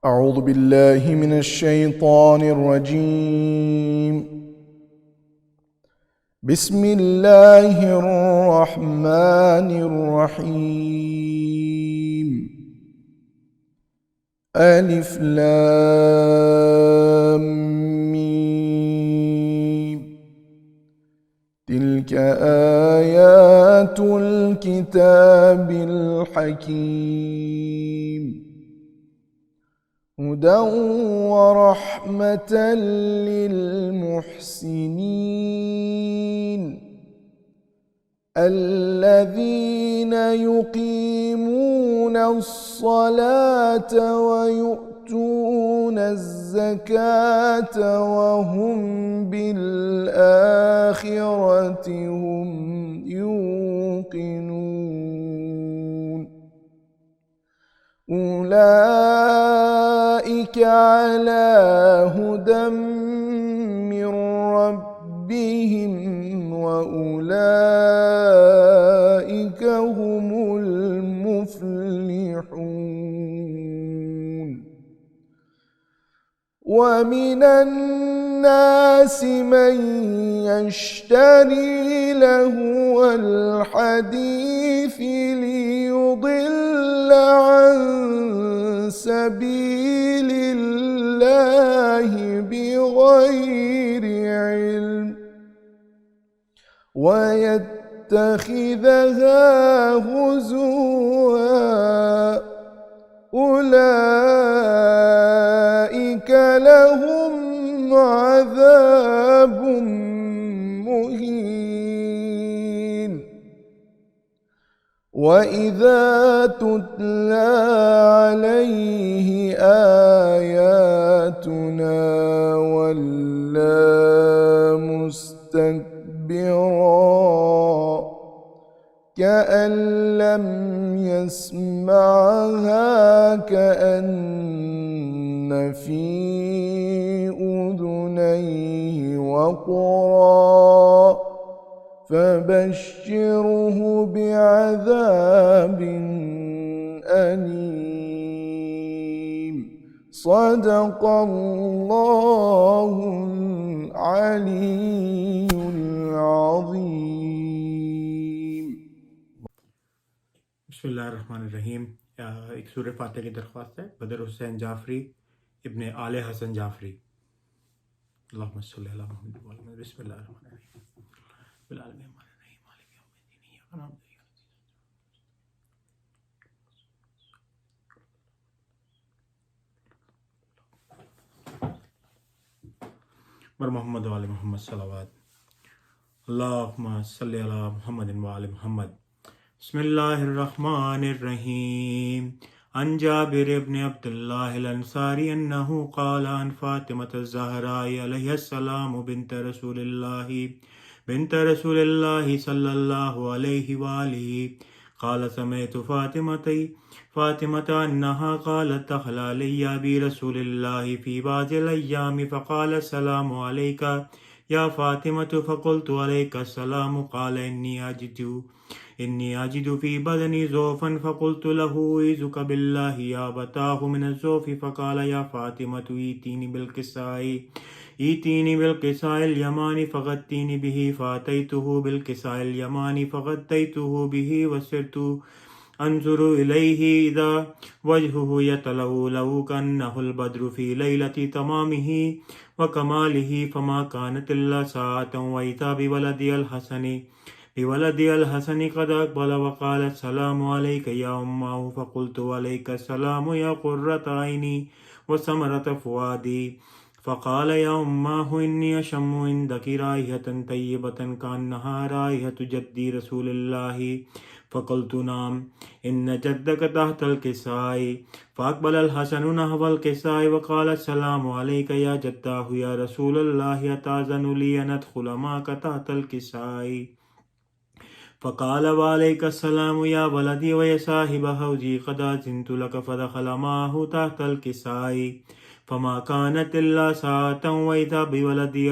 أعوذ بالله من الشيطان الرجيم. بسم الله الرحمن الرحيم. ألف لام ميم. تلك آيات الكتاب الحكيم. هدى ورحمة للمحسنين الذين يقيمون الصلاة ويؤتون الزكاة وهم بالآخرة هم يوقنون. أولئك على هدى من ربهم وأولئك هم المفلحون. ومن الناس من يشتري لهو الحديث ليضل عن سبيل الله بغير علم ويتخذها هزوا. أولئك لهم عذاب مهين. وإذا تتلى عليه آياتنا ولى مستكبرا كأن لم يسمعها كأن في أذنيه وقرا فبشره بعذاب أليم. صدق الله العلي العظيم. بسم اللہ الرحمن الرحیم. ایک سورہ فاتحہ کی درخواست ہے. بدر حسین جعفری ابن آل حسن جعفری. اللہم صلی علی محمد و علی محمد. بسم اللہ الرحمن الرحیم. بالعالمین الرحمن الرحیم مالک یوم الدین ایاک نعبد و ایاک نستعین. بر محمد و علی محمد صلوات. اللہم صلی علی محمد و علی محمد. بسم اللہ الرحمن الرحیم. عن جابر بن عبد اللہ الانصاری انہ قال عن فاطمة الزہراء علیہ السلام بنت رسول اللہ صلی اللہ علیہ وآلہ قال سمعت فاطمة انہا قالت دخل علی ابی رسول اللہ فی بعض الایام فقال السلام علیک یا فاطمة فقلت علیک السلام قال انی اجد فی بدنی ضعفا فقلت له اعوذک باللہ یا ابتاه من الضعف فقال یا فاطمة ایتینی بالقصاء الیمان فغطینی به فاتیته بالقصاء الیمان فغطیته به وسرت انظر الیہ اذا وجهه یطلع له کأنه البدر فی لیلة تمامه وکماله فما كانت الا ساعة واذا بولدی الحسن قد اقبل وقال السلام علیک یا امه فقلت علیک السلام یا قرۃ عینی وثمرۃ فؤادی فقال یا امه انی اشم عندک رائحة طیبة کأنها رائحة جدی رسول اللہ فقلت نعم ان جدک تحت الکساء فاقبل الحسن نحو الکساء وقال السلام علیک یا جداه یا رسول اللہ اتاذن لی ان ادخل معک تحت الکساء فقال وعليك السلام يا ولدي ويا صاحب حوزي قد أذنت لك فدخل معه تحت الكساء فما كانت إلا ساعة وإذا بولدي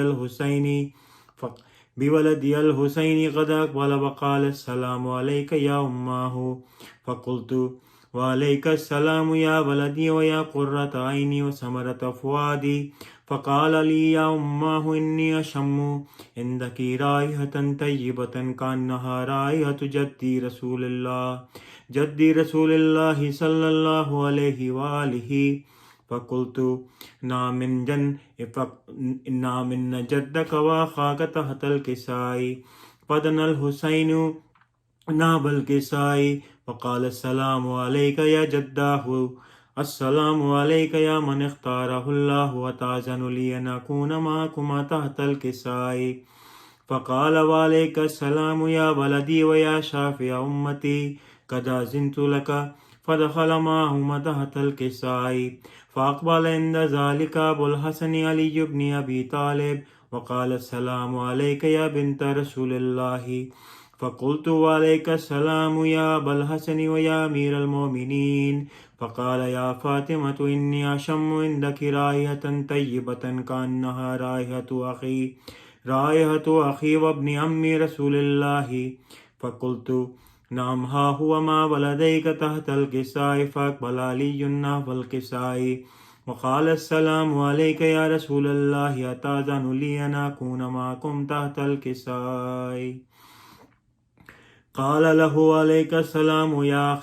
الحسين قد أقبل وقال السلام عليك يا أمه وعليك السلام يا ولدي ويا قرة عيني وثمرة فؤادي. فقال لي يا أماه إني أشم عندك رائحة طيبة كأنها رائحة جدي رسول الله صلى الله عليه وآله. فقلت نعم إن جدك وأخاك تحت الكساء. فدنا الحسين ناب الكساء وقال السلام عليك يا جداه. السلام عليك يا من اختاره الله وتأذن لي أن أكون معكما تحت الكساء. فقال وعليك السلام يا ولدي ويا شافع أمتي قد أذنت لك. فدخل معهما تحت الكساء. فأقبل عند ذلك أبو الحسن علي بن أبي طالب وقال السلام عليك يا بنت رسول الله. فقلت وعليك السلام يا أبا الحسن ويا أمير المؤمنين. فقال يا فاطمة إني أشم عندك رائحة طيبة كأنها رائحة أخي وابن عمي رسول الله. فقلت نعم ها هو ما ولديك تحت الكساء. فأقبل علي نحو الكساء وقال السلام عليك يا رسول الله أتأذن لي أن أكون معكم تحت الكساء. قال له عليك السلام يا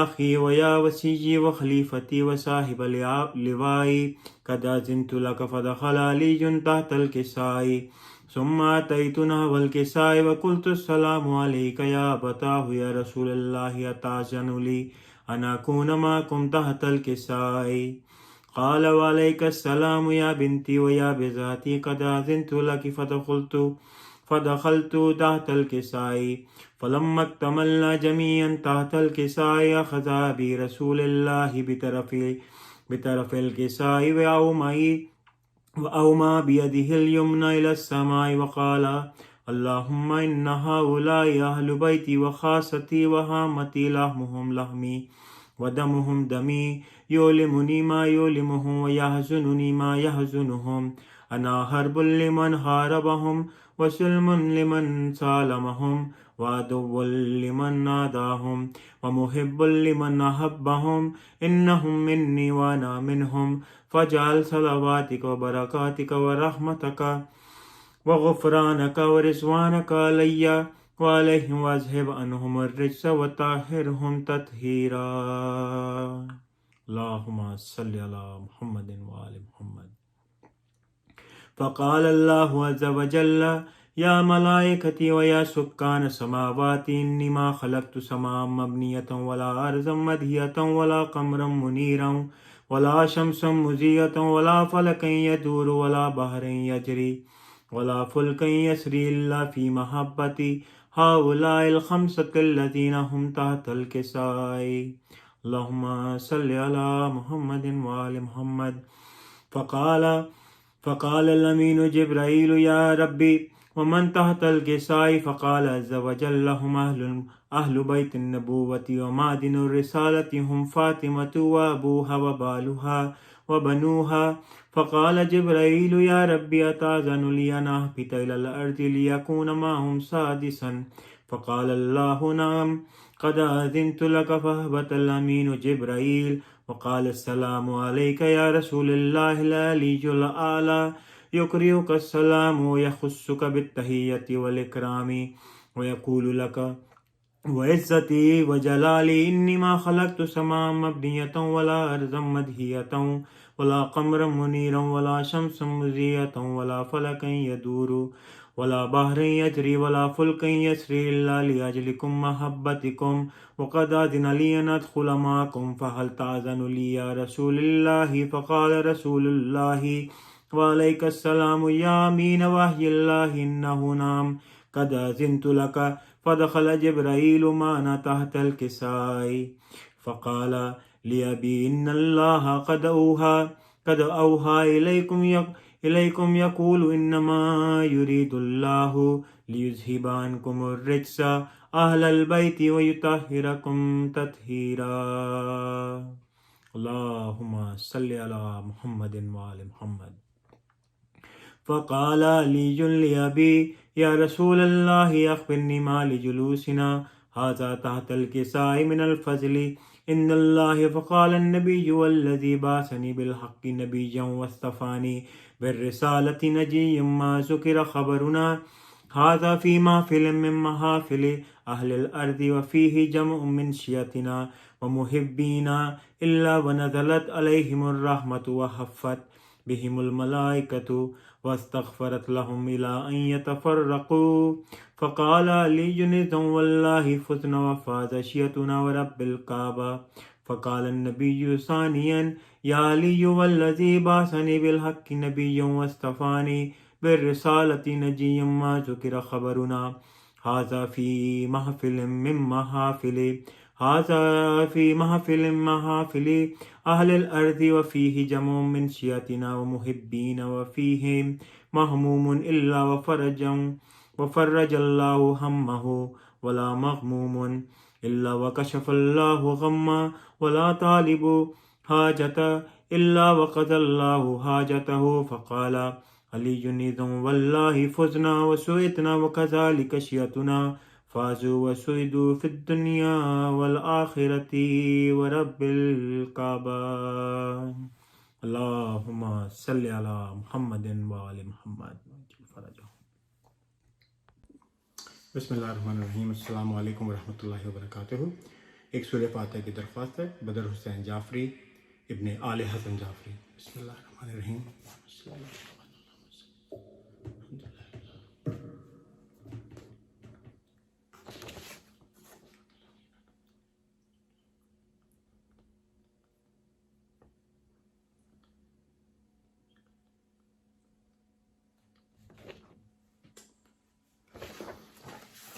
أخي ويا وسيجي وخليفتي وصاحب اللواء قد أذنت لك. فدخل علي تحت الكساء ثم أتيت نحو الكساء وقلت السلام عليك يا أبتاه يا رسول الله أتأذن لي أن أكون معكم تحت الكساء. قال وعليك السلام يا بنتي ويا بذاتي قد أذنت لك. فدخلت تحت الكساء. فلما اكتملنا جميعا تحت الكساء أخذ أبي رسول الله بطرف الكساء وأومى بيده اليمنى إلى السماء وقال اللهم إن هؤلاء أهل بيتي وخاصتي وهامتي لحمهم لحمي ودمهم دمي يؤلمني ما يؤلمهم ويحزنني ما يحزنهم. أنا حرب لمن حاربهم وسلم لمن سالمهم وعدو لمن ناداهم ومحب لمن أحبهم. إنهم مني وأنا منهم. فاجعل صلواتك وبركاتك ورحمتك وغفرانك ورضوانك علي وعليهم واذهب عنهم الرجس وطهرهم تطهيرا. اللهم صل على محمد وآل محمد. فقال الله عز وجل يا ملائكتي ويا سكان السماوات إني ما خلقت سماء مبنية ولا أرضا مدهية ولا قمرا منيرا ولا شمسا مضيئة ولا فلكا يدور ولا بحر يجري ولا فلكا يسري إلا في محبتي هؤلاء الخمسة الذين هم تحت الكساء. اللهم صل على محمد وآل محمد. فقال الأمين جبرائيل يا ربي ومن تحت الكساء. فقال عز وجل هم أهل بيت النبوة ومعدن الرسالة هم فاطمة وأبوها وبالها وبنوها. فقال جبرائيل يا ربي أتأذن لي أن أهبط إلى الأرض ليكون معهم سادسا. فقال الله نعم قد أذنت لك. فأهبط الأمين جبرائيل وقال السلام عليك يا رسول الله العلي الأعلى يقرئك السلام ويخصك بالتحية والإكرام ويقول لك وعزتي وجلالي إني ما خلقت سماء مبنية ولا أرضا مدهية ولا قمرا منيرا ولا شمسا مضيئة ولا فلكا يدور ولا بحر يجري ولا فلك يسري إلا لأجلكم محبتكم. وقد أذن لي أن أدخل معكم فهل تأذن لي يا رسول الله. فقال رسول الله وعليك السلام يا أمين وحي الله إنه نعم قد أذنت لك. فدخل جبرائيل معنا تحت الكساء. فقال لأبي إن الله قد أوحى إليكم يقول إنما يريد الله ليذهب عنكم الرجس أهل البيت ويطهركم تطهيرا. اللهم صل على محمد وآل محمد. فقال علي لأبي يا رسول الله أخبرني ما لجلوسنا هذا تحت الكساء من الفضل. إن الله فقال النبي والذي بعثني بالحق نبيا واصطفاني بالرسالة نجي ما ذكر خبرنا هذا في محفل من محافل أهل الأرض وفيه جمع من شيعتنا ومحبينا إلا ونزلت عليهم الرحمة وحفت بهم الملائكة واستغفرت لهم إلى أن يتفرقوا فقال علي والله فزنا وفاز شيعتنا ورب الكعبة فقال النبي ثانيا يا علي والذي بعثني بالحق نبيا واصطفاني بالرسالة نجيا ما ذكر خبرنا هذا في محفل من محافل أهل الأرض وفيه جمع من شيعتنا ومحبين وفيه مهموم إلا وفرج الله همه ولا مغموم إلا وكشف الله غمه ولا طالب حاجة إلا وقضى الله حاجته فقال علي إذن والله فزنا وسئتنا وكذلك شيعتنا فازوا وسعدوا في الدنيا والآخرة ورب الكعبة اللهم صل على محمد وآل محمد بسم اللہ الرحمن الرحیم السلام علیکم ورحمۃ اللہ وبرکاتہ۔ ایک سورہ فاتحہ کی درخواست ہے بدر حسین جعفری ابن آل حسن جعفری۔ بسم اللہ الرحمن الرحیم۔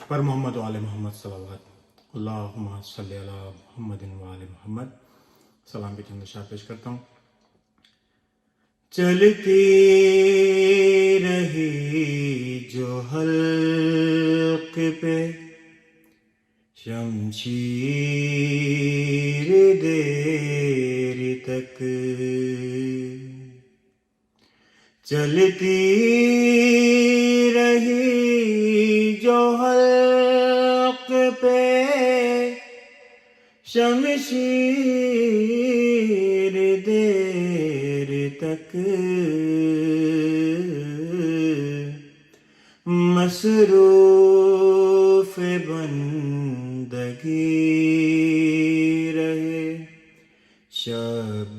پر محمد و آل محمد صلوات اللہم صلی علی محمد و آل محمد۔ سلام کے چند اشعار پیش کرتا ہوں۔ چلتی رہی جو حلق پہ شمشیر دیر تک، چلتی رہی جو حلق پہ شمشیر دیر تک، مصروف بندگی رہے شبیر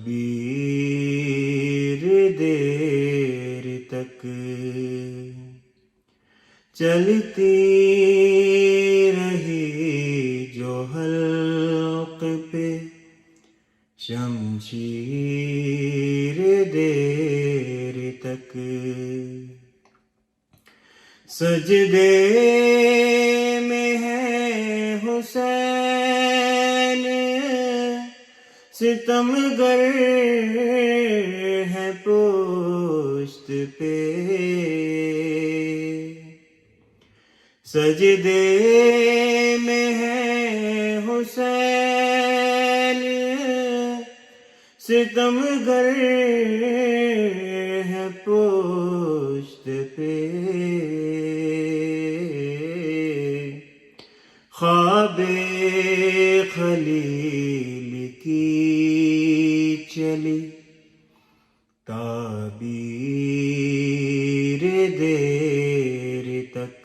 دیر تک، چلتی رہی جو حلق پہ شمشیر دیر تک، سجدے میں ہے حسین ستمگر ہے پشت پہ، سجدے میں ہے حسین ستمگر ہے پشت پہ، خواب خلیل کی چلی تعبیر دیر تک،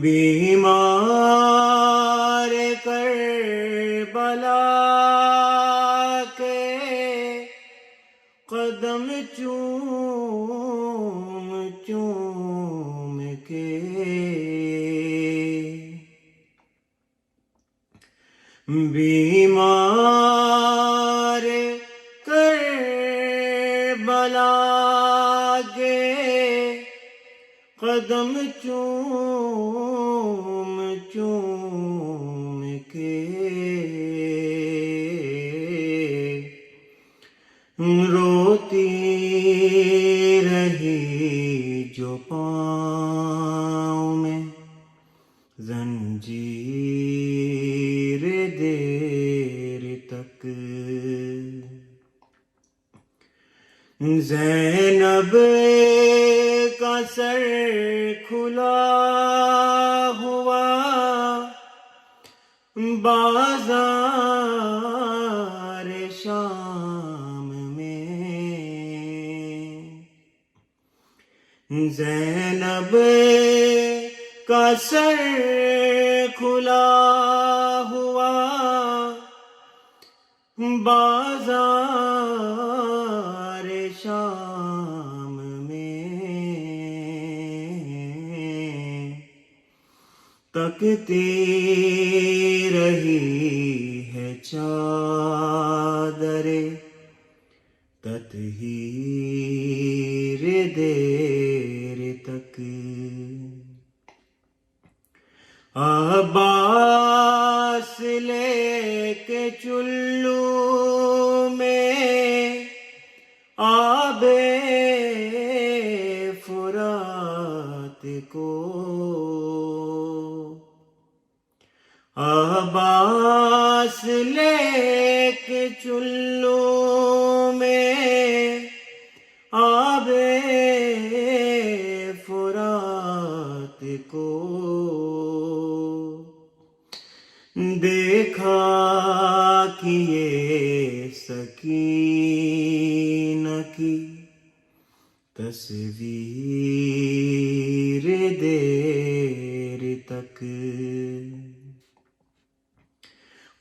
بیمار کربلا کے قدم چوم چوم کے، بیمار کربلا کے قدم چوم چوم کے، روتی رہی جو پاؤں میں زنجیر دیر تک، زینب کا سر کھلا ہوا بازار شام میں زینب کا سر کھلا ہوا بازار شام میں تکتی رہی ہے چادر تطہیر دیر تک عباس لے کے چلو میں آب فرات کو عباس لے کے چلو میں آب فرات کو دیکھا کہ یہ سکینہ کی تصویر دیر تک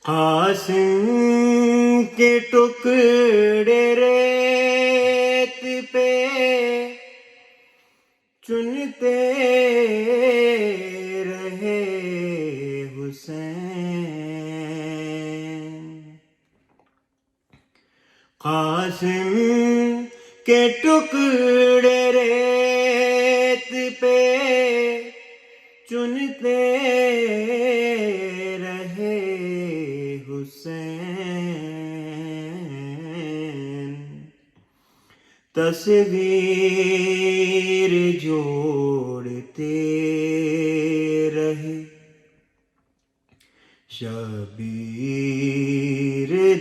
قاسم کے ٹکڑے ریت پہ چنتے رہے حسین قاسم کے ٹکڑے ریت پہ چنتے رہے حسین تصویر جوڑتے رہے شبیر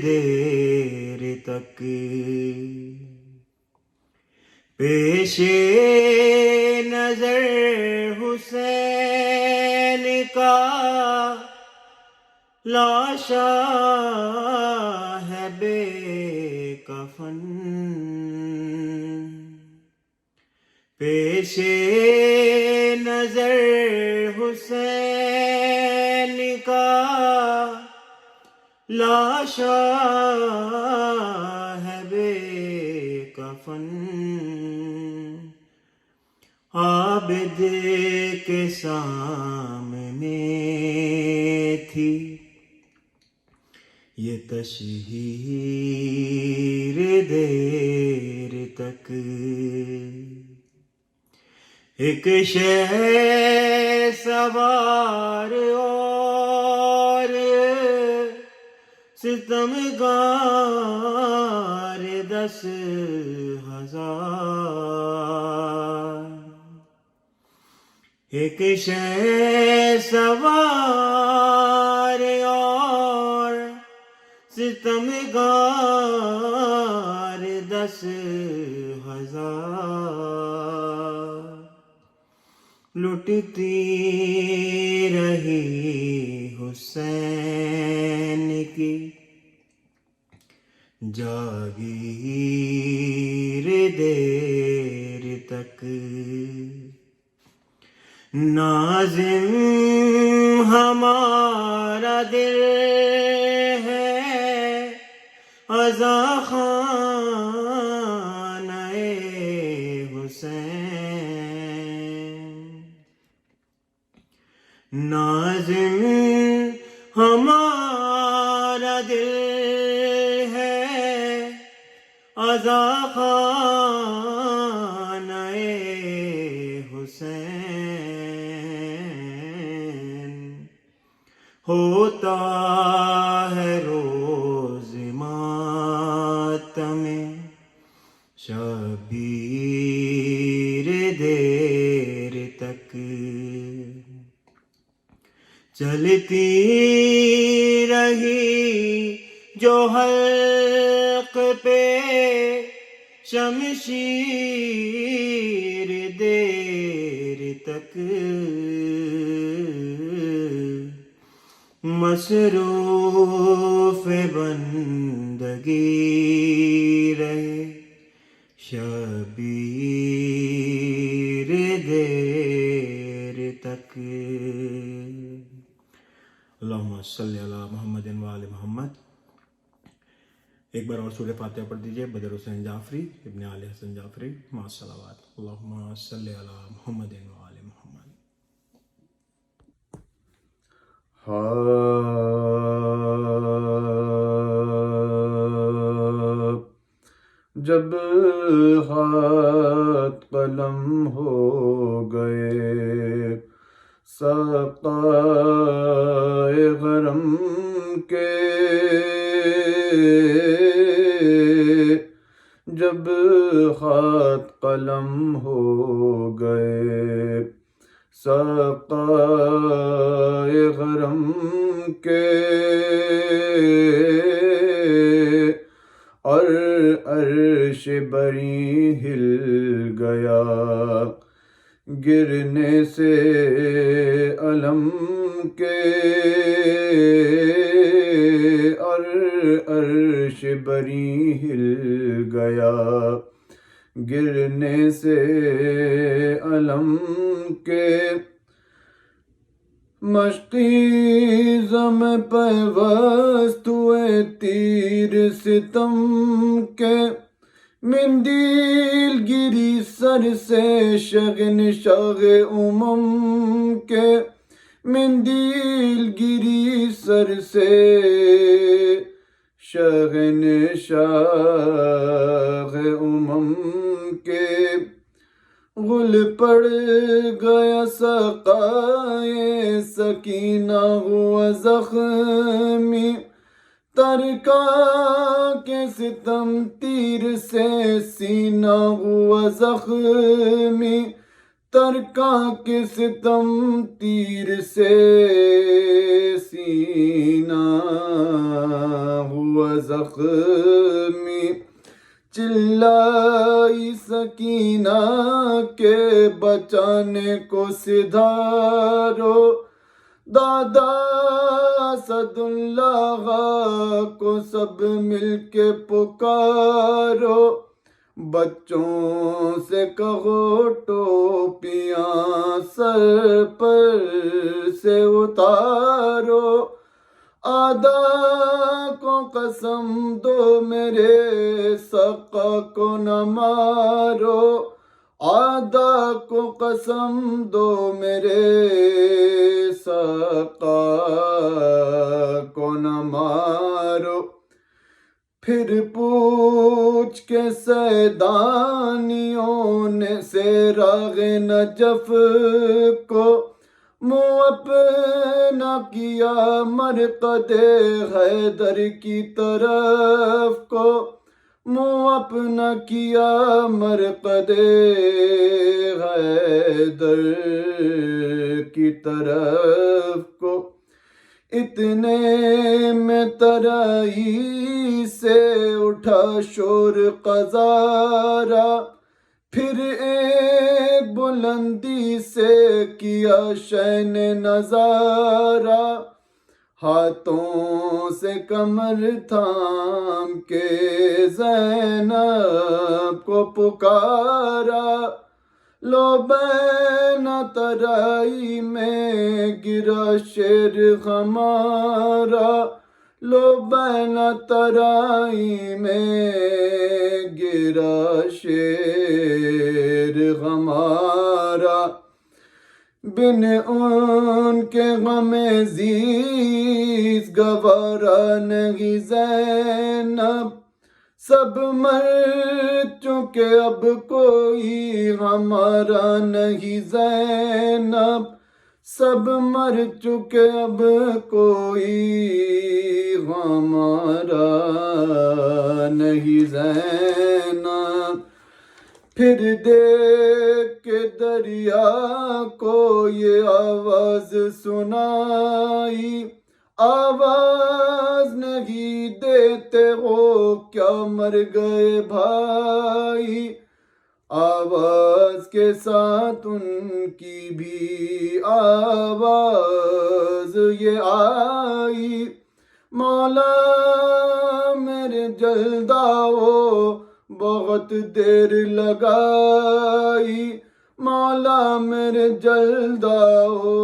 دیر تک پیش نظر حسین کا لاشا ہے بے کفن پیش نظر حسین کا لاشا ہے بے کفن عابد کے سامنے تھی یہ تشہیر دیر تک ایک شہ سوار اور ستمگار 10,000 ایک شہ سوار اور ستمگار 10,000 لٹتی رہی حسین کی جاگیر دیر تک ناظم ہمارا دل ہے عزا خانہ حسین ناظم ہمارا دل ہے عزا خانہ حسین ہوتا ہے روز ماتم شبیر دیر تک چلتی رہی جو حلق پہ شمشیر دیر تک مصروف بندگی رہے شبیر دیر تک۔ اللہم صلی علی محمد و آل محمد۔ ایک بار اور سورہ فاتحہ پڑھ دیجئے بدر حسین جعفری ابن آل حسن جعفری مع الصلوات۔ اللہم صلی علی محمد و آل محمد۔ جب ہاتھ قلم ہو گئے ساقائے غرم کے، جب ہاتھ قلم ہو گئے ساقائے غرم کے، اور عرش بری ہل گیا گرنے سے علم کے، اور عرش بری ہل گیا گرنے سے علم کے، مشقیزم پیوست ہوئے تیر ستم کے، مندیل گری سر سے شگن شاغ امم کے، مندیل گری سر سے شگن شاغ امم کے، غل پڑ گیا سقائے سکینہ ہوا زخمی، ترکا کے ستم تیر سے سینہ ہوا زخمی، ترکا کے ستم تیر سے سینہ ہوا زخمی، چلائی سکینہ کے بچانے کو سدھارو، دادا اسد اللہ کو سب مل کے پکارو، بچوں سے کہو ٹوپیاں سر پر سے اتارو، آدا کو قسم دو میرے سقا کو نہ مارو، آدا کو قسم دو میرے سقا کو نہ مارو، پھر پوچھ کے سیدانیوں نے سراغ نجف کو، منہ اپنا کیا مرقد حیدر کی طرف کو، منہ اپنا کیا مرقد حیدر کی طرف کو، اتنے میں ترائی سے اٹھا شور قذارہ، پھر ایک بلندی سے کیا شین نظارہ، ہاتھوں سے کمر تھام کے زینب کو پکارا، لو بین ترائی میں گرا شیر ہمارا، لو بین ترائی میں گرا شیر ہمارا، بن ان کے غم عزیز گوارا نہیں زینب، سب مر چکے اب کوئی ہمارا نہیں زینب، سب مر چکے اب کوئی ہمارا نہیں زینب، پھر دیکھ کے دریا کو یہ آواز سنائی، آواز نہیں دیتے ہو کیا مر گئے بھائی، آواز کے ساتھ ان کی بھی آواز یہ آئی، مولا میرے جلداؤ بہت دیر لگائی، مولا میرے جلداؤ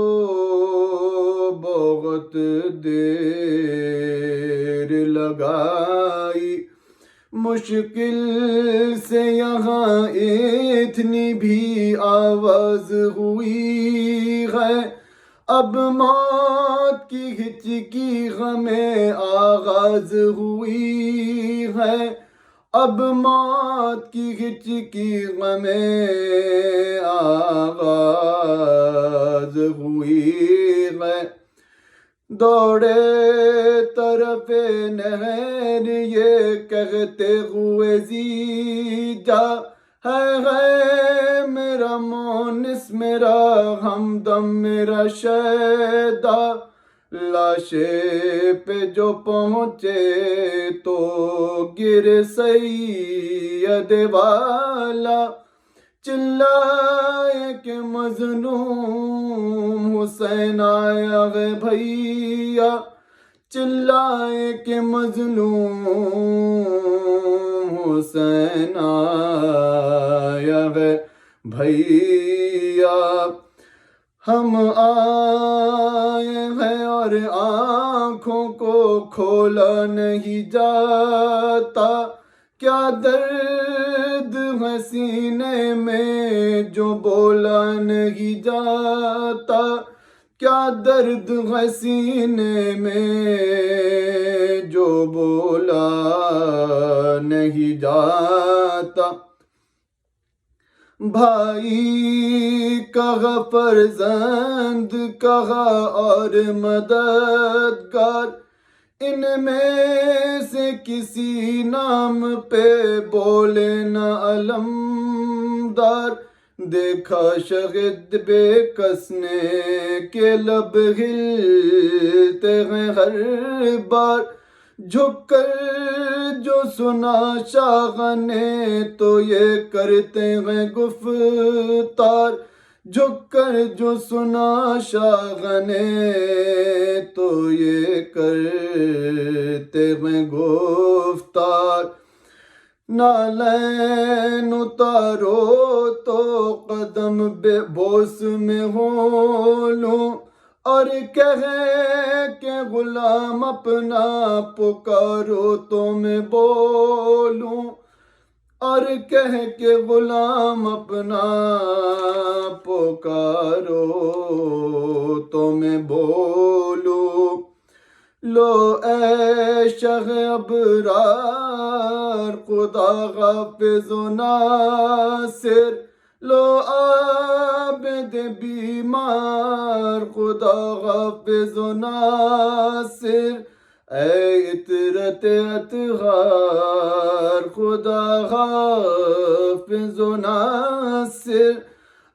بہت دیر لگائی، مشکل سے یہاں اتنی بھی آواز ہوئی ہے، اب موت کی ہچکی ہمیں آغاز ہوئی ہے، اب موت کی ہچکی ہمیں آغاز ہوئی ہے، دوڑے طرف نہر یہ کہتے ہوئے زی جا، ہے میرا مونس میرا ہمدم میرا شیدا، لاشے پہ جو پہنچے تو گر سید والا، چلائے کہ مظلوم حسین آیا ہے بھیا، چلائے کہ مظلوم حسین آیا ہے بھیا، ہم آئے ہیں اور آنکھوں کو کھولا نہیں جاتا، کیا درد ہے سینے میں جو بولا نہیں جاتا، کیا درد ہے سینے میں جو بولا نہیں جاتا، بھائی کہا فرزند کہا اور مددگار، ان میں سے کسی نام پہ بولے نہ علمدار، دیکھا شہد بے کس نے کہ لب ہلتے ہیں ہر بار، جھک کر جو سنا شاہ نے تو یہ کرتے ہیں گفتار، جھک کر جو سنا شاہ نے تو یہ کرتے ہیں گفتار، نالین اتارو تو قدم بے بوس میں ہو لوں، اور کہے کہ غلام اپنا پکارو تو میں بولوں، اور کہہ کہ غلام اپنا پکارو تو میں بولوں، لو اے شہ ابرار خدا حافظ و ناصر، لو عابد بیمار خدا حافظ و ناصر، اے عطرت اطہار خدا حافظ و ناصر،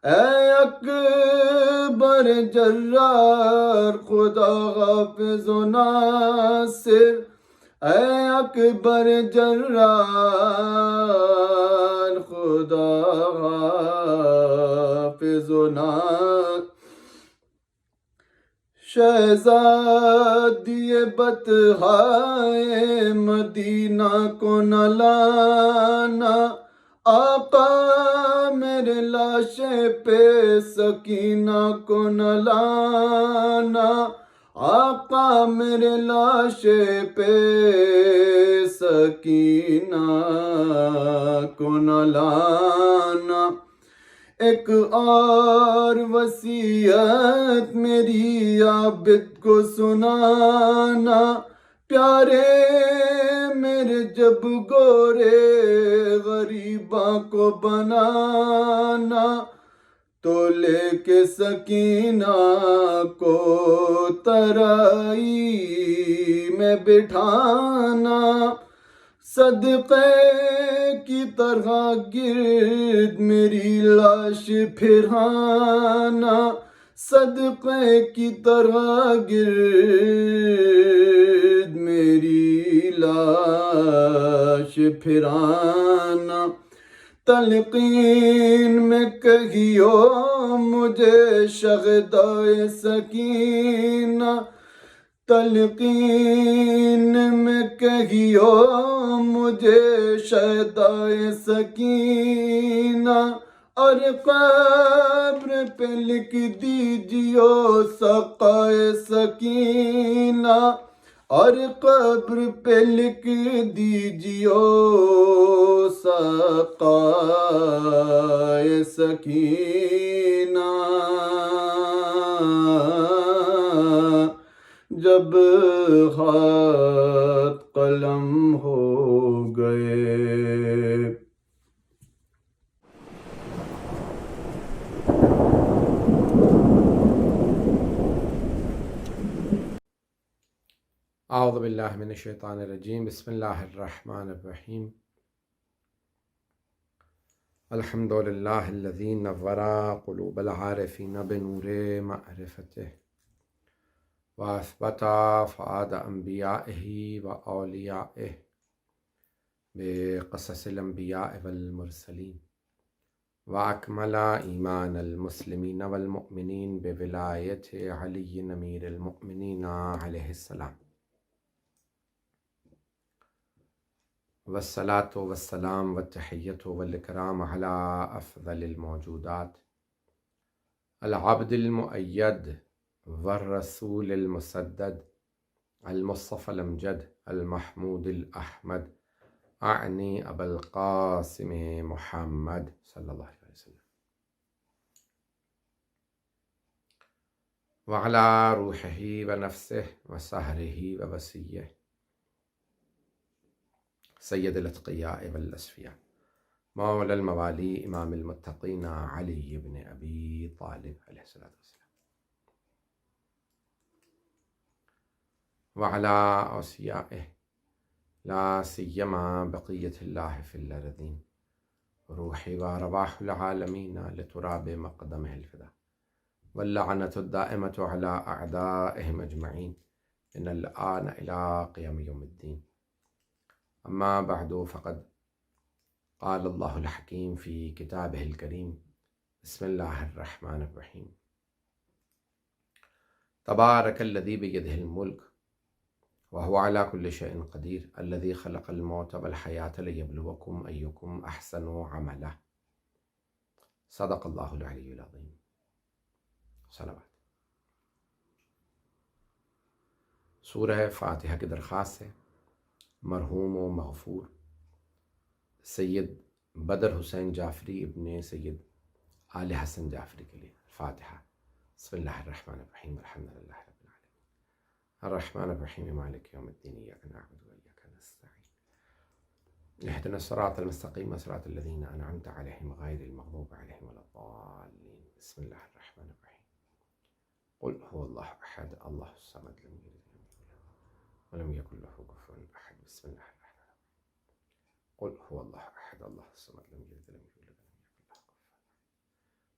اے اکبر جرار خدا حافظ و ناصر، اے اکبر جرار خدا حافظ و ناصر، شہزادی بطحائے مدینہ کو نہ لانا، آقا میرے لاشے پہ سکینہ کو نہ لانا، آقا میرے لاشے پہ سکینہ کو نہ لانا، ایک اور وصیت میری عابد کو سنانا، پیارے میرے جب گورے غریباں کو بنانا، تو لے کے سکینہ کو ترائی میں بٹھانا، صدقے کی طرح گرد میری لاش پھرانا، صدقے کی طرح گرد میری لاش پھرانا، تلقین میں کہیو مجھے شغدائے سکینہ، تلقین میں کہیو مجھے شغدائے سکینہ، اور قبر پہ لکھ دیجیو سقائے سکینہ، اور قبر پہ لکھ دیجیو سقائے سکینہ، جب خط قلم ہو گئے۔ اعوذ باللہ من الشیطان الرجیم، بسم اللہ الرحمن الرحیم، الحمد للہ الذی نور قلوب العارفین بنور معرفتہ، واثبت فؤاد انبیائہ واولیائہ بقصص الانبیاء والمرسلین، واکمل ایمان المسلمین والمؤمنین بولایت علی امیر المؤمنین علیہ السلام، والصلاة والسلام والتحیۃ والاکرام علی افضل الموجودات، العبد المؤید والرسول المسدد، المصطفى الامجد المحمود الاحمد، اعنی ابا القاسم محمد صلی اللہ علیہ وسلم، وعلی روحہ ونفسہ وسحرہ ووصیہ سید الاتقیاء والاصفیاء، مولا الموالی امام المتقین علی بن ابی طالب علیہ الصلوۃ والسلام، وعلی اوصیائہ لا سیما بقیۃ اللہ فی الارضین، روح وارواح العالمین لتراب مقدمہ الفدا، واللعنۃ الدائمۃ علی اعدائہم اجمعین من الآن الی قیام یوم الدین، اما بعد فقد قال اللہ الحکیم فی کتابہ الکریم، بسم اللہ الرحمن الرحیم، تبارک الذی بیدہ الملک وهو على كل شيء قدیر، الذي خلق الموت والحیاة لیبلوکم ایکم احسن عملا، صدق اللہ العلی العظیم۔ صلوات۔ سورہ فاتحہ کی درخواست ہے مرحوم و مغفور سید بدر حسین جعفری ابن سید آل حسن جعفری کے لیے۔ فاتحہ۔ بسم اللہ الرحمن الرحیم، الحمد للہ رب العالمین، الرحمن الرحیم مالک یوم الدین، ایاک نعبد و ایاک نستعین، اہدنا الصراط المستقیم صراط الذین انعمت علیہم غیر المغضوب علیہم ولا الضالین۔ بسم اللہ الرحمن الرحیم، قل هو اللہ احد اللہ الصمد لم یلد ولم یکن له کفوا احد، بسم اللہ الرحمن الرحیم، قل هو اللہ احد اللہ الصمد لم یلد ولم یولد ولم یکن له کفوا احد،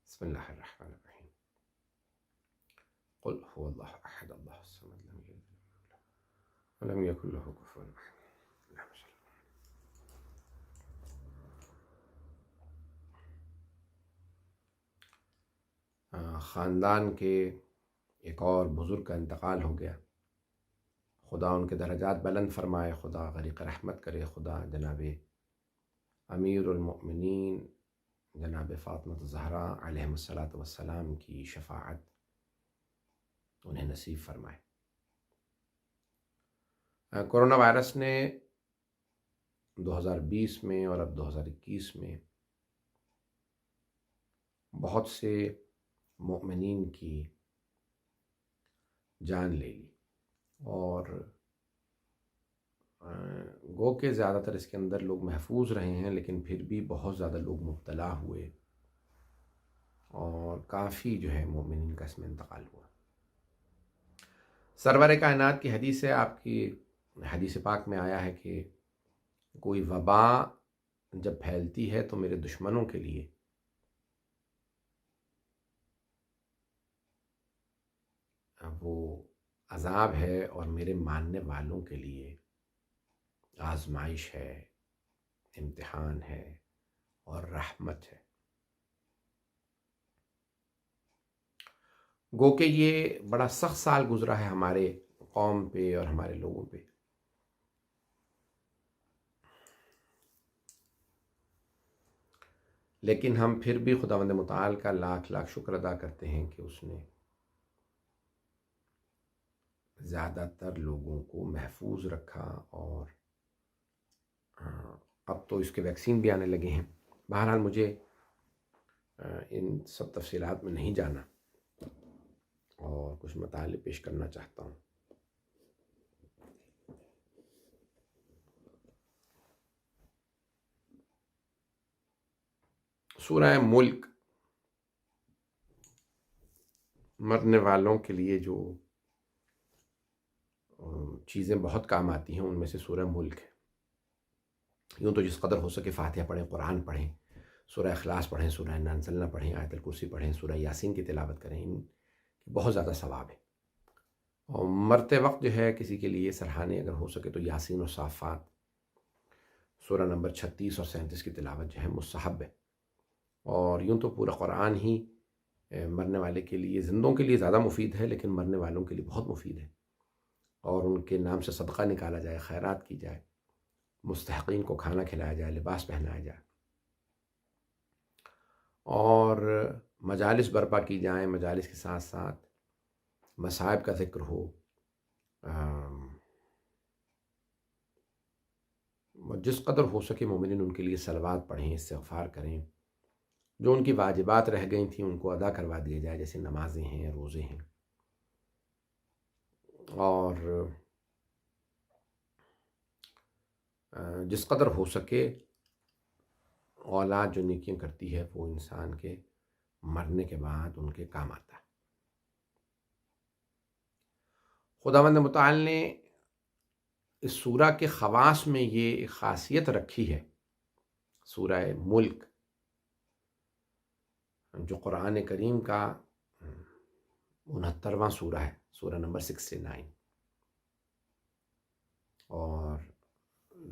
بسم اللہ الرحمن الرحیم، قل هو اللہ احد اللہ الصمد لم یلد ولم یکن له کفوا احد، اللہم صل۔ خاندان کے ایک اور بزرگ کا انتقال ہو گیا، خدا ان کے درجات بلند فرمائے، خدا غریق رحمت کرے، خدا جناب امیر المؤمنین جناب فاطمہ الزہرا علیہ الصلاۃ والسلام کی شفاعت انہیں نصیب فرمائے۔ کورونا وائرس نے 2020 میں اور اب 2021 میں بہت سے مؤمنین کی جان لے لی، اور گو کہ زیادہ تر اس کے اندر لوگ محفوظ رہے ہیں، لیکن پھر بھی بہت زیادہ لوگ مبتلا ہوئے، اور کافی جو ہے مومنین کا اس میں انتقال ہوا۔ سرور کائنات کی حدیث ہے، آپ کی حدیث پاک میں آیا ہے کہ کوئی وبا جب پھیلتی ہے تو میرے دشمنوں کے لیے وہ عذاب ہے، اور میرے ماننے والوں کے لیے آزمائش ہے، امتحان ہے، اور رحمت ہے۔ گو کہ یہ بڑا سخت سال گزرا ہے ہمارے قوم پہ اور ہمارے لوگوں پہ، لیکن ہم پھر بھی خداوند متعال کا لاکھ لاکھ شکر ادا کرتے ہیں کہ اس نے زیادہ تر لوگوں کو محفوظ رکھا، اور اب تو اس کے ویکسین بھی آنے لگے ہیں۔ بہرحال مجھے ان سب تفصیلات میں نہیں جانا اور کچھ مطالب پیش کرنا چاہتا ہوں۔ سورہ ملک مرنے والوں کے لیے جو چیزیں بہت کام آتی ہیں ان میں سے سورہ ملک ہے۔ یوں تو جس قدر ہو سکے فاتحہ پڑھیں، قرآن پڑھیں، سورہ اخلاص پڑھیں، سورہ انا انزلنا پڑھیں، آیت الکرسی پڑھیں، سورہ یاسین کی تلاوت کریں، ان کی بہت زیادہ ثواب ہے۔ اور مرتے وقت جو ہے کسی کے لیے سرحانے اگر ہو سکے تو یاسین و صافات سورہ نمبر 36 اور 37 کی تلاوت جو ہے مستحب ہے۔ اور یوں تو پورا قرآن ہی مرنے والے کے لیے، زندوں کے لیے زیادہ مفید ہے، لیکن مرنے والوں کے لیے بہت مفید ہے، اور ان کے نام سے صدقہ نکالا جائے، خیرات کی جائے، مستحقین کو کھانا کھلایا جائے، لباس پہنایا جائے، اور مجالس برپا کی جائیں، مجالس کے ساتھ ساتھ مصائب کا ذکر ہو، جس قدر ہو سکے مومنین ان کے لیے صلوات پڑھیں، استغفار کریں، جو ان کی واجبات رہ گئی تھیں ان کو ادا کروا دیا جائے، جیسے نمازیں ہیں، روزے ہیں، اور جس قدر ہو سکے اولاد جو نیکیاں کرتی ہے وہ انسان کے مرنے کے بعد ان کے کام آتا ہے۔ خداوند متعال نے اس سورہ کے خواص میں یہ ایک خاصیت رکھی ہے، سورہ ملک جو قرآن کریم کا 69واں سورہ ہے، سورہ نمبر 69، اور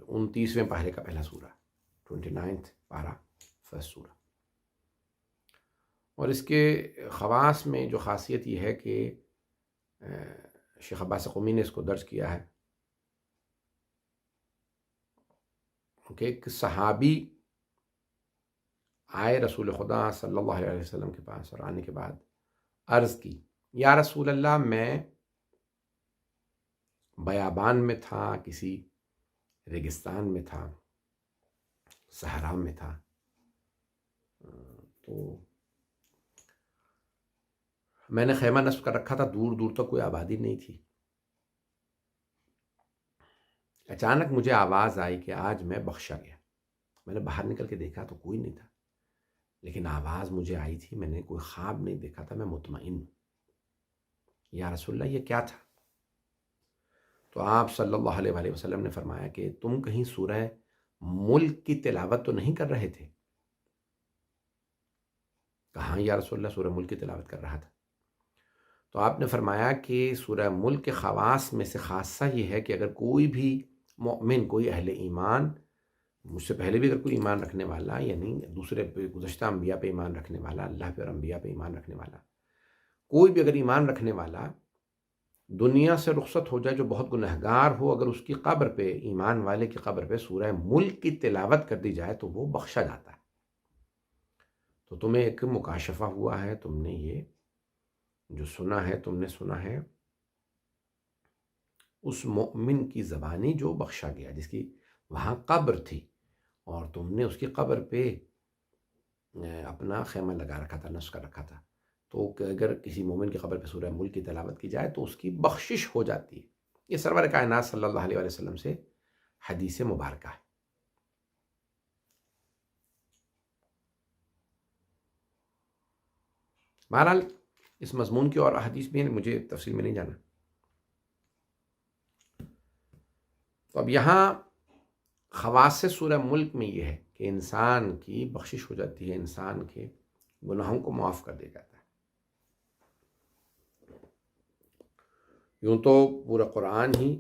29ویں پارے کا پہلا سورہ، 29 پارہ فرسٹ سورہ۔ اور اس کے خواص میں جو خاصیت یہ ہے کہ شیخ عباس قمی نے اس کو درج کیا ہے کہ ایک صحابی آئے رسول خدا صلی اللہ علیہ وسلم کے پاس، اور آنے کے بعد عرض کی، یا رسول اللہ، میں بیابان میں تھا، کسی ریگستان میں تھا، صحرا میں تھا، تو میں نے خیمہ نصب کر رکھا تھا، دور دور تک کوئی آبادی نہیں تھی۔ اچانک مجھے آواز آئی کہ آج میں بخشا گیا۔ میں نے باہر نکل کے دیکھا تو کوئی نہیں تھا، لیکن آواز مجھے آئی تھی، میں نے کوئی خواب نہیں دیکھا تھا، میں مطمئن ہوں۔ یا رسول اللہ، یہ کیا تھا؟ تو آپ صلی اللہ علیہ وآلہ وسلم نے فرمایا کہ تم کہیں سورہ ملک کی تلاوت تو نہیں کر رہے تھے؟ کہاں یا رسول اللہ، سورہ ملک کی تلاوت کر رہا تھا۔ تو آپ نے فرمایا کہ سورہ ملک کے خواص میں سے خاصہ یہ ہے کہ اگر کوئی بھی مومن، کوئی اہل ایمان، مجھ سے پہلے بھی اگر کوئی ایمان رکھنے والا، یعنی دوسرے پہ، گزشتہ انبیاء پہ ایمان رکھنے والا، اللہ پہ اور انبیاء پہ ایمان رکھنے والا، کوئی بھی اگر ایمان رکھنے والا دنیا سے رخصت ہو جائے جو بہت گنہگار ہو، اگر اس کی قبر پہ، ایمان والے کی قبر پہ سورہ ملک کی تلاوت کر دی جائے تو وہ بخشا جاتا ہے۔ تو تمہیں ایک مکاشفہ ہوا ہے، تم نے یہ جو سنا ہے، تم نے سنا ہے اس مومن کی زبانی جو بخشا گیا، جس کی وہاں قبر تھی، اور تم نے اس کی قبر پہ اپنا خیمہ لگا رکھا تھا، نصب کر رکھا تھا، تو کہ اگر کسی مومن کی قبر پہ سورہ ملک کی تلاوت کی جائے تو اس کی بخشش ہو جاتی ہے۔ یہ سرور کائنات صلی اللہ علیہ وسلم سے حدیث مبارکہ ہے۔ بہرحال اس مضمون کی اور احادیث بھی ہیں، مجھے تفصیل میں نہیں جانا۔ تو اب یہاں خواص سورہ ملک میں یہ ہے کہ انسان کی بخشش ہو جاتی ہے، انسان کے گناہوں کو معاف کر دیا جاتا ہے۔ یوں تو پورا قرآن ہی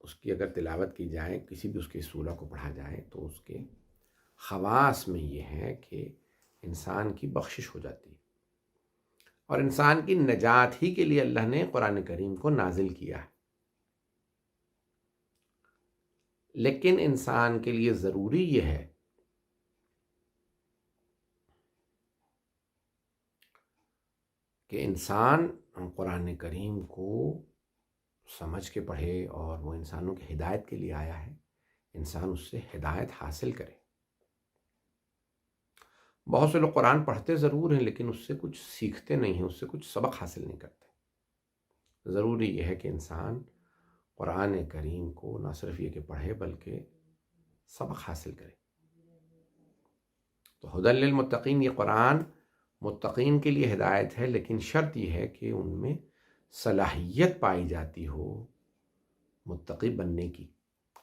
اس کی اگر تلاوت کی جائے، کسی بھی اس کے سورہ کو پڑھا جائے تو اس کے خواص میں یہ ہے کہ انسان کی بخشش ہو جاتی ہے، اور انسان کی نجات ہی کے لیے اللہ نے قرآن کریم کو نازل کیا ہے۔ لیکن انسان کے لیے ضروری یہ ہے کہ انسان قرآن کریم کو سمجھ کے پڑھے، اور وہ انسانوں کی ہدایت کے لیے آیا ہے، انسان اس سے ہدایت حاصل کرے۔ بہت سے لوگ قرآن پڑھتے ضرور ہیں لیکن اس سے کچھ سیکھتے نہیں ہیں، اس سے کچھ سبق حاصل نہیں کرتے۔ ضروری یہ ہے کہ انسان قرآن کریم کو نہ صرف یہ کہ پڑھے بلکہ سبق حاصل کرے۔ تو ہدی للمتقین، یہ قرآن متقین کے لیے ہدایت ہے، لیکن شرط یہ ہے کہ ان میں صلاحیت پائی جاتی ہو متقی بننے کی۔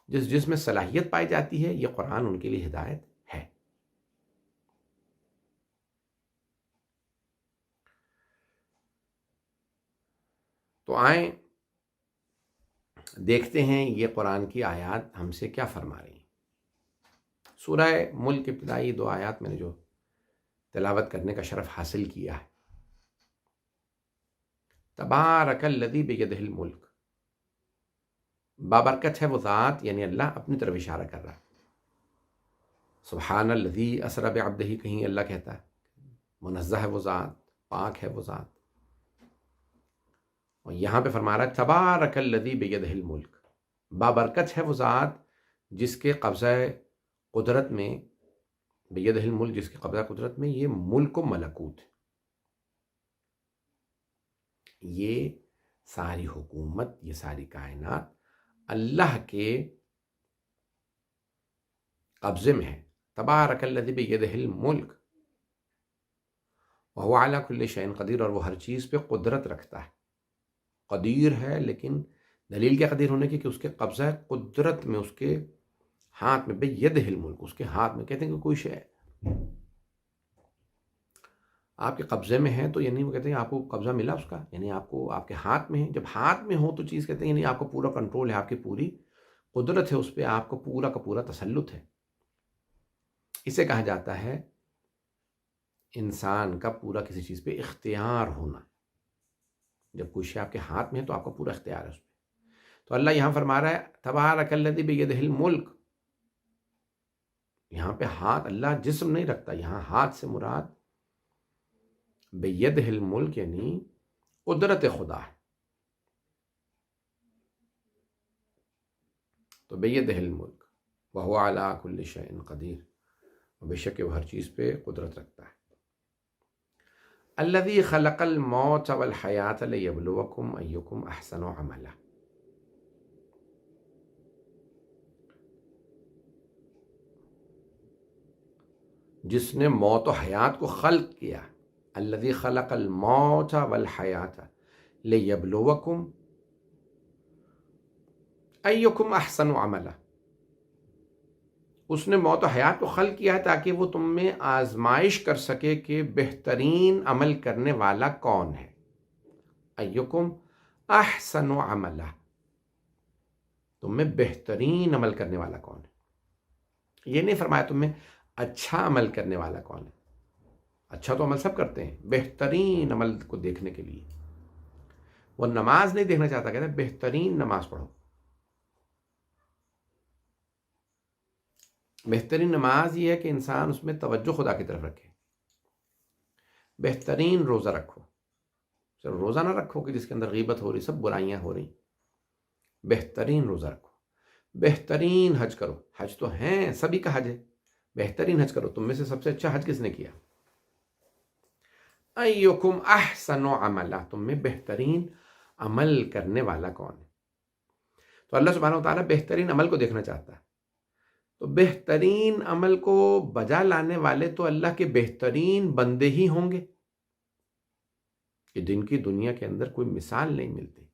جس میں صلاحیت پائی جاتی ہے یہ قرآن ان کے لیے ہدایت ہے۔ تو آئیں دیکھتے ہیں یہ قرآن کی آیات ہم سے کیا فرما رہی ہیں۔ سورہ ملک ابتدائی 2 آیات میں نے جو تلاوت کرنے کا شرف حاصل کیا ہے، تبارک الذی بیدہ الملک، بابرکت ہے وہ ذات، یعنی اللہ اپنی طرف اشارہ کر رہا ہے۔ سبحان الذی اسری بعبدہ، کہیں اللہ کہتا ہے منزہ ہے وہ ذات، پاک ہے وہ ذات، اور یہاں پہ فرما رہا ہے تبارک الذی بیدہ الملک، بابرکت ہے وہ ذات جس کے قبضہ قدرت میں، بیدہ الملک جس کے قبضہ قدرت میں یہ ملک و ملکوت ہے، یہ ساری حکومت، یہ ساری کائنات اللہ کے قبضے میں ہے۔ تبارک الذی بیدہ الملک وہو علی کل شیء قدیر، اور وہ ہر چیز پہ قدرت رکھتا ہے، قدیر ہے، لیکن دلیل کیا قدیر ہونے کی کہ اس کے قبضہ قدرت میں، اس کے ہاتھ میں، بیدہ الملک، اس کے ہاتھ میں، کہتے ہیں کہ کوئی شے آپ کے قبضے میں ہے تو یعنی وہ کہتے ہیں آپ کو قبضہ ملا اس کا، یعنی آپ کو آپ کے ہاتھ میں ہے۔ جب ہاتھ میں ہو تو چیز کہتے ہیں یعنی آپ کو پورا کنٹرول ہے، آپ کی پوری قدرت ہے اس پہ، آپ کو پورا کا پورا تسلط ہے۔ اسے کہا جاتا ہے انسان کا پورا کسی چیز پہ اختیار ہونا۔ جب کوئی شے آپ کے ہاتھ میں ہے تو آپ کا پورا اختیار ہے اس پہ۔ تو اللہ یہاں فرما رہا ہے تبارک الذی بیدہ الملک، یہاں پہ ہاتھ، اللہ جسم نہیں رکھتا، یہاں ہاتھ سے مراد بیدہ الملک یعنی قدرت خدا ہے۔ تو بیدہ الملک وہو علی کل شیء قدیر، بے شک وہ ہر چیز پہ قدرت رکھتا ہے۔ الذی خلق الموت والحیاۃ لیبلوکم ایکم احسن عملا، جس نے موت و حیات کو خلق کیا، الذی خلق الموت والحیاۃ لیبلوکم ایکم احسن عملا، اس نے موت و حیات کو خلق کیا ہے تاکہ وہ تم میں آزمائش کر سکے کہ بہترین عمل کرنے والا کون ہے۔ ایکم احسن عملا، تم میں بہترین عمل کرنے والا کون ہے۔ یہ نہیں فرمایا تم میں اچھا عمل کرنے والا کون ہے، اچھا تو عمل سب کرتے ہیں، بہترین عمل کو دیکھنے کے لیے وہ نماز نہیں دیکھنا چاہتا، کہتا ہے بہترین نماز پڑھو۔ بہترین نماز یہ ہے کہ انسان اس میں توجہ خدا کی طرف رکھے۔ بہترین روزہ رکھو، صرف روزہ نہ رکھو کہ جس کے اندر غیبت ہو رہی، سب برائیاں ہو رہی، بہترین روزہ رکھو۔ بہترین حج کرو، حج تو ہیں، سبھی کا حج ہے، بہترین حج کرو۔ تم میں سے سب سے اچھا حج کس نے کیا؟ ایکم احسن عملا، تم میں بہترین عمل کرنے والا کون ہے۔ تو اللہ سبحانہ وتعالیٰ بہترین عمل کو دیکھنا چاہتا ہے، تو بہترین عمل کو بجا لانے والے تو اللہ کے بہترین بندے ہی ہوں گے، کہ جن کی دنیا کے اندر کوئی مثال نہیں ملتی،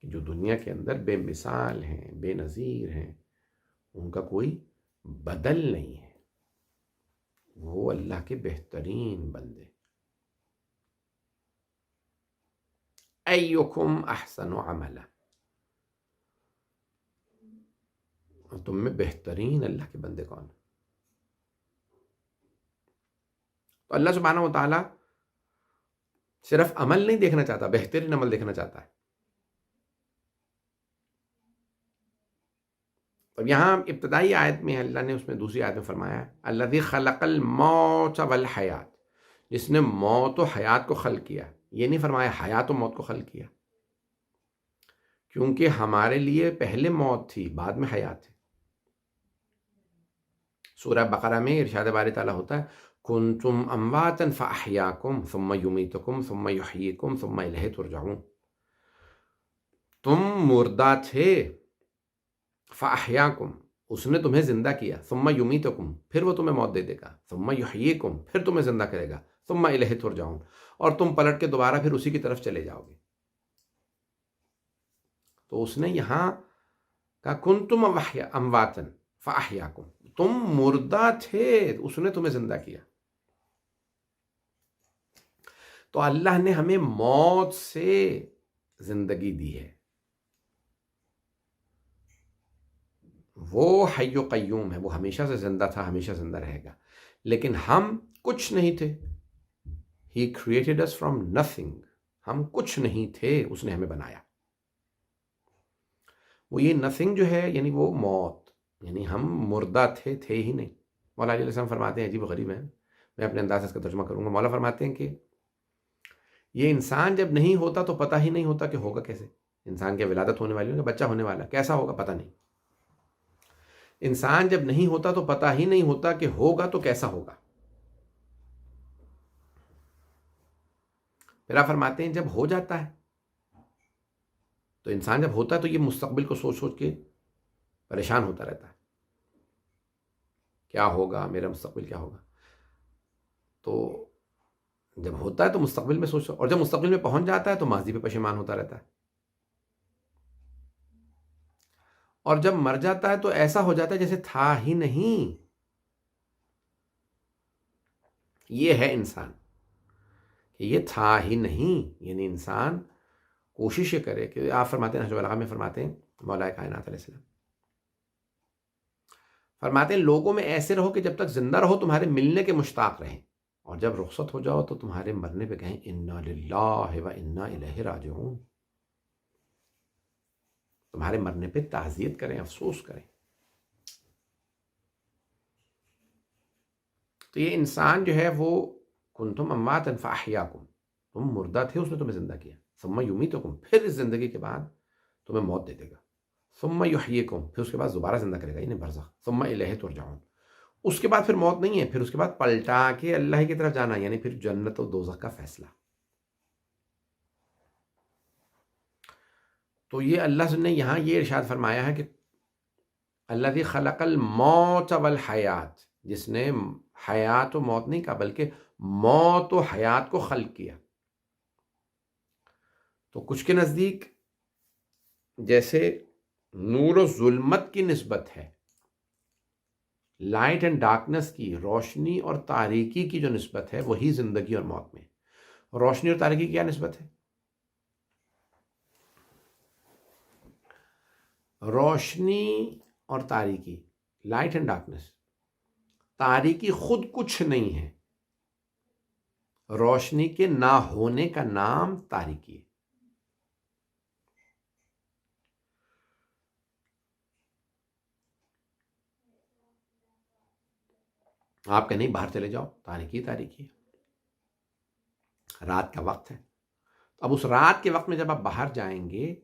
جو دنیا کے اندر بے مثال ہیں، بے نظیر ہیں، ان کا کوئی بدل نہیں ہے، وہ اللہ کے بہترین بندے۔ ایکم احسن عملا، تم میں بہترین اللہ کے بندے کون ہیں؟ تو اللہ سبحانہ و تعالیٰ صرف عمل نہیں دیکھنا چاہتا، بہترین عمل دیکھنا چاہتا ہے. تو یہاں ابتدائی آیت میں اللہ نے اس میں دوسری آیت میں فرمایا ہے الذی خلق الموت والحیات، جس نے موت و حیات کو خلق کیا. یہ نہیں فرمایا حیات و موت کو خلق کیا، کیونکہ ہمارے لیے پہلے موت تھی بعد میں حیات تھی. سورہ بقرہ میں ارشاد باری تعالیٰ ہوتا ہے کنتم امواتا فاحیاکم ثم یمیتکم ثم یحییکم ثم الیہ ترجعون. تم مردہ تھے، فاحیاکم اس نے تمہیں زندہ کیا، ثم یمیتکم پھر وہ تمہیں موت دے دے گا، ثم یحییکم پھر تمہیں زندہ کرے گا، ثم الیہ ترجعون اور تم پلٹ کے دوبارہ پھر اسی کی طرف چلے جاؤ گے. تو اس نے یہاں کہا کنتم امواتا فاحیاکم، تم مردہ تھے اس نے تمہیں زندہ کیا. تو اللہ نے ہمیں موت سے زندگی دی ہے. وہ حی و قیوم ہے، وہ ہمیشہ سے زندہ تھا، ہمیشہ زندہ رہے گا. لیکن ہم کچھ نہیں تھے. He created us from nothing. ہم کچھ نہیں تھے، اس نے ہمیں بنایا. وہ یہ نتھنگ جو ہے یعنی وہ موت، یعنی ہم مردہ تھے ہی نہیں. مولا علیہ السلام فرماتے ہیں، عجیب و غریب ہے، میں اپنے انداز سے اس کا ترجمہ کروں گا. مولا فرماتے ہیں کہ یہ انسان جب نہیں ہوتا تو پتہ ہی نہیں ہوتا کہ ہوگا کیسے. انسان کی ولادت ہونے والی ہے، بچہ ہونے والا، کیسا ہوگا پتہ نہیں. انسان جب نہیں ہوتا تو پتہ ہی نہیں ہوتا کہ ہوگا تو کیسا ہوگا. پھر آپ فرماتے ہیں جب ہو جاتا ہے تو انسان جب ہوتا ہے تو یہ مستقبل کو سوچ سوچ کے پریشان ہوتا رہتا ہے، کیا ہوگا، میرا مستقبل کیا ہوگا. تو جب ہوتا ہے تو مستقبل میں سوچتا، اور جب مستقبل میں پہنچ جاتا ہے تو ماضی پہ پشیمان ہوتا رہتا ہے. اور جب مر جاتا ہے تو ایسا ہو جاتا ہے جیسے تھا ہی نہیں. یہ ہے انسان کہ یہ تھا ہی نہیں. یعنی انسان کوشش یہ کرے کہ آپ فرماتے ہیں، نہج البلاغہ میں فرماتے ہیں مولا کائنات علیہ السلام فرماتے ہیں لوگوں میں ایسے رہو کہ جب تک زندہ رہو تمہارے ملنے کے مشتاق رہیں، اور جب رخصت ہو جاؤ تو تمہارے مرنے پہ کہیں انا للہ و انا الیہ راجعون. تمہارے مرنے پہ تعزیت کریں، افسوس کریں. تو یہ انسان جو ہے وہ کنتم امواتا فاحیاکم، تم مردہ تھے اس نے تمہیں زندہ کیا، ثم یمیتکم پھر اس زندگی کے بعد تمہیں موت دے دے گا، ثم یحییکم پھر اس کے بعد دوبارہ زندہ کرے گا، یعنی برزخ، ثم الیہ ترجعون. اس کے بعد پھر موت نہیں ہے، پھر اس کے بعد پلٹا کے اللہ کی طرف جانا، یعنی پھر جنت و دوزخ کا فیصلہ. تو یہ اللہ نے یہاں یہ ارشاد فرمایا ہے کہ الذی خلق الموت والحیات، جس نے حیات و موت نہیں کہا بلکہ موت و حیات کو خلق کیا. تو کچھ کے نزدیک جیسے نور و ظلمت کی نسبت ہے، لائٹ اینڈ ڈارکنس کی، روشنی اور تاریکی کی جو نسبت ہے وہی زندگی اور موت میں. روشنی اور تاریکی کی کیا نسبت ہے؟ روشنی اور تاریکی، لائٹ اینڈ ڈارکنس. تاریکی خود کچھ نہیں ہے، روشنی کے نہ ہونے کا نام تاریکی ہے. آپ کہیں نہیں باہر چلے جاؤ، تاریکی تاریکی ہے، رات کا وقت ہے. اب اس رات کے وقت میں جب آپ باہر جائیں گے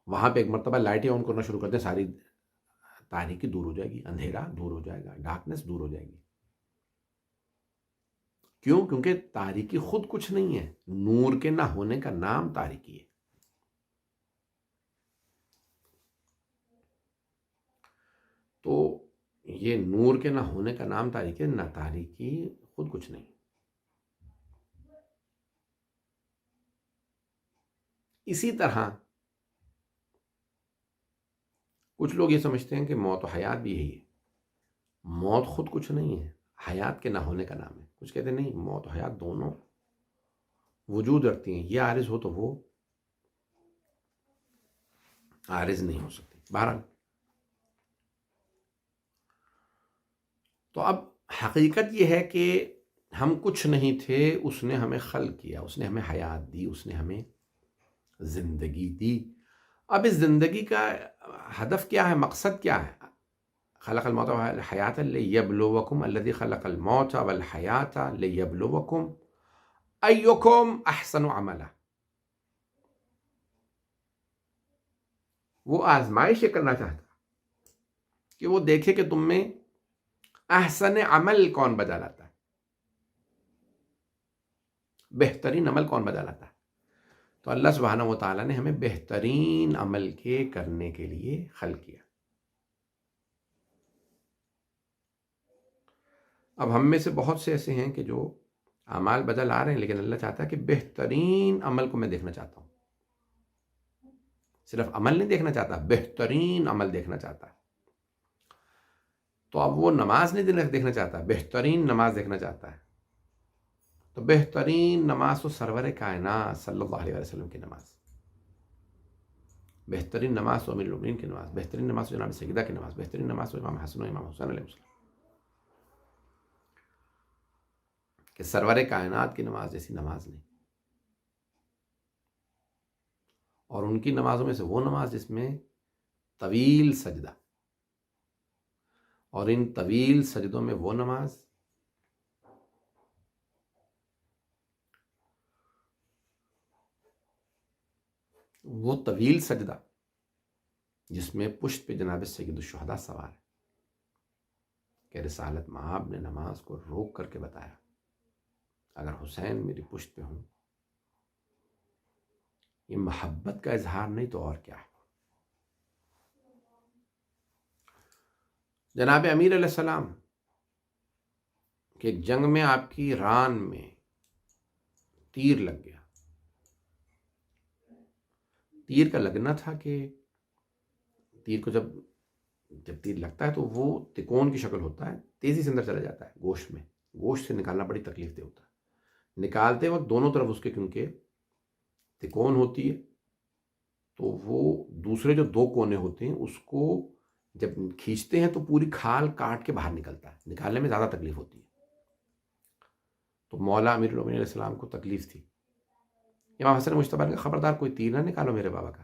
وہاں پہ ایک مرتبہ لائٹیں آن کرنا شروع کر دیں، ساری تاریکی دور ہو جائے گی، اندھیرا دور ہو جائے گا، ڈارکنس دور ہو جائے گی. کیوں؟ کیونکہ تاریکی خود کچھ نہیں ہے، نور کے نہ ہونے کا نام تاریکی ہے. تو یہ نور کے نہ ہونے کا نام تاریکی ہے، نہ تاریکی خود کچھ نہیں. اسی طرح کچھ لوگ یہ سمجھتے ہیں کہ موت و حیات بھی یہی ہے. موت خود کچھ نہیں ہے، حیات کے نہ ہونے کا نام ہے. کچھ کہتے ہیں نہیں، موت و حیات دونوں وجود رکھتی ہیں، یہ عارض ہو تو وہ عارض نہیں ہو سکتی. بہرحال تو اب حقیقت یہ ہے کہ ہم کچھ نہیں تھے، اس نے ہمیں خلق کیا، اس نے ہمیں حیات دی، اس نے ہمیں زندگی دی. اب اس زندگی کا ہدف کیا ہے، مقصد کیا ہے؟ خلق الموت والحیات لیبلوکم الذی خلق الموت والحیات لیبلوکم ایکم احسن عملا. وہ آزمائش یہ کرنا چاہتا کہ وہ دیکھے کہ تم میں احسن عمل کون بجا لاتا ہے، بہترین عمل کون بجا لاتا ہے. تو اللہ سبحانہ و تعالیٰ نے ہمیں بہترین عمل کے کرنے کے لیے خلق کیا. اب ہم میں سے بہت سے ایسے ہیں کہ جو اعمال بدل آ رہے ہیں، لیکن اللہ چاہتا ہے کہ بہترین عمل کو میں دیکھنا چاہتا ہوں. صرف عمل نہیں دیکھنا چاہتا، بہترین عمل دیکھنا چاہتا ہے. تو اب وہ نماز نہیں دیکھنا چاہتا، بہترین نماز دیکھنا چاہتا ہے. تو بہترین نماز تو سرور کائنات صلی اللہ علیہ وسلم کی نماز، بہترین نماز تو امیر المومنین کی نماز، بہترین نماز تو جناب سیدہ کی نماز، بہترین نماز تو امام حسن و امام حسین علیہ السلام. کہ سرور کائنات کی نماز جیسی نماز نہیں. اور ان کی نمازوں میں سے وہ نماز جس میں طویل سجدہ، اور ان طویل سجدوں میں وہ نماز وہ طویل سجدہ جس میں پشت پہ جناب سید الشہداء سوار ہے. کہ رسالت مآب نے نماز کو روک کر کے بتایا، اگر حسین میری پشت پہ ہوں، یہ محبت کا اظہار نہیں تو اور کیا ہے. جناب امیر علیہ السلام کہ ایک جنگ میں آپ کی ران میں تیر لگ گیا. تیر کا لگنا تھا کہ تیر کو جب تیر لگتا ہے تو وہ تکون کی شکل ہوتا ہے، تیزی سے اندر چلا جاتا ہے گوشت میں. گوشت سے نکالنا بڑی تکلیف دہ ہوتا ہے. نکالتے وقت دونوں طرف اس کے کیونکہ تکون ہوتی ہے، تو وہ دوسرے جو دو کونے ہوتے ہیں اس کو جب کھینچتے ہیں تو پوری کھال کاٹ کے باہر نکلتا ہے. نکالنے میں زیادہ تکلیف ہوتی ہے. تو مولا امیر المومنین علیہ السلام کو تکلیف تھی. امام حسن مجتبی نے کہا خبردار کوئی تیر نہ نکالو میرے بابا کا،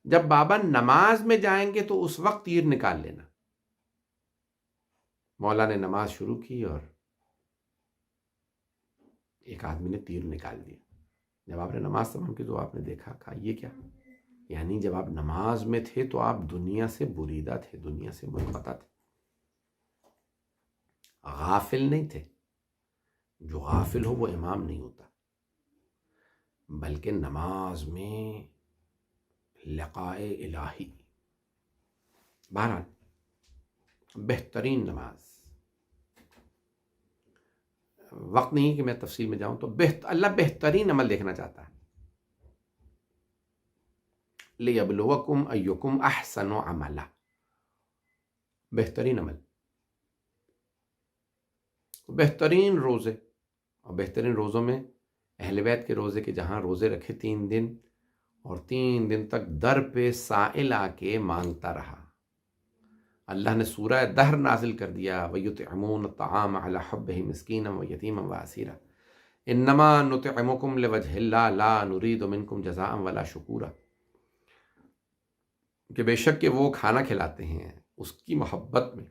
جب بابا نماز میں جائیں گے تو اس وقت تیر نکال لینا. مولا نے نماز شروع کی اور ایک آدمی نے تیر نکال دیا. جب آپ نے نماز تمام کی تو آپ نے دیکھا، کہا یہ کیا؟ یعنی جب آپ نماز میں تھے تو آپ دنیا سے بریدہ تھے، دنیا سے منقطع تھے، غافل نہیں تھے. جو غافل ہو وہ امام نہیں ہوتا، بلکہ نماز میں لقاء الہی. بہرحال بہترین نماز، وقت نہیں کہ میں تفصیل میں جاؤں. تو اللہ بہترین عمل دیکھنا چاہتا ہے. لیبلوکم ایکم احسن عملا، بہترین عمل. بہترین روزے، اور بہترین روزوں میں اہل بیت کے روزے کے جہاں روزے رکھے 3 دن، اور 3 دن تک در پہ سائل آ کے مانگتا رہا. اللہ نے سورہ دہر نازل کر دیا، وَيُطْعِمُونَ الطَّعَامَ عَلَى حُبِّهِ مِسْكِينًا وَيَتِيمًا وَأَسِيرًا إِنَّمَا نُطْعِمُكُمْ لِوَجْهِ اللَّهِ لَا نُرِيدُ مِنكُمْ جَزَاءً وَلَا شُكُورًا. کہ بے شک کہ وہ کھانا کھلاتے ہیں اس کی محبت میں،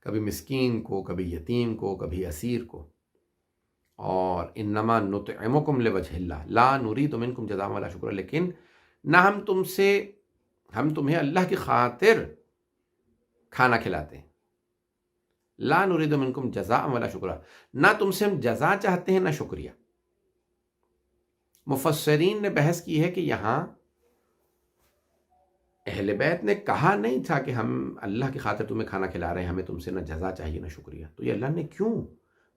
کبھی مسکین کو، کبھی یتیم کو، کبھی اسیر کو. اور انما نطعمکم لوجہ اللہ لا نرید منکم جزاء ولا شکورا، لیکن نہ ہم تمہیں اللہ کی خاطر کھانا کھلاتے ہیں. لا نرید منکم جزاء ولا شکورا، نہ تم سے ہم جزا چاہتے ہیں نہ شکریہ. مفسرین نے بحث کی ہے کہ یہاں اہل بیت نے کہا نہیں تھا کہ ہم اللہ کی خاطر تمہیں کھانا کھلا رہے ہیں، ہمیں تم سے نہ جزا چاہیے نہ شکریہ. تو یہ اللہ نے کیوں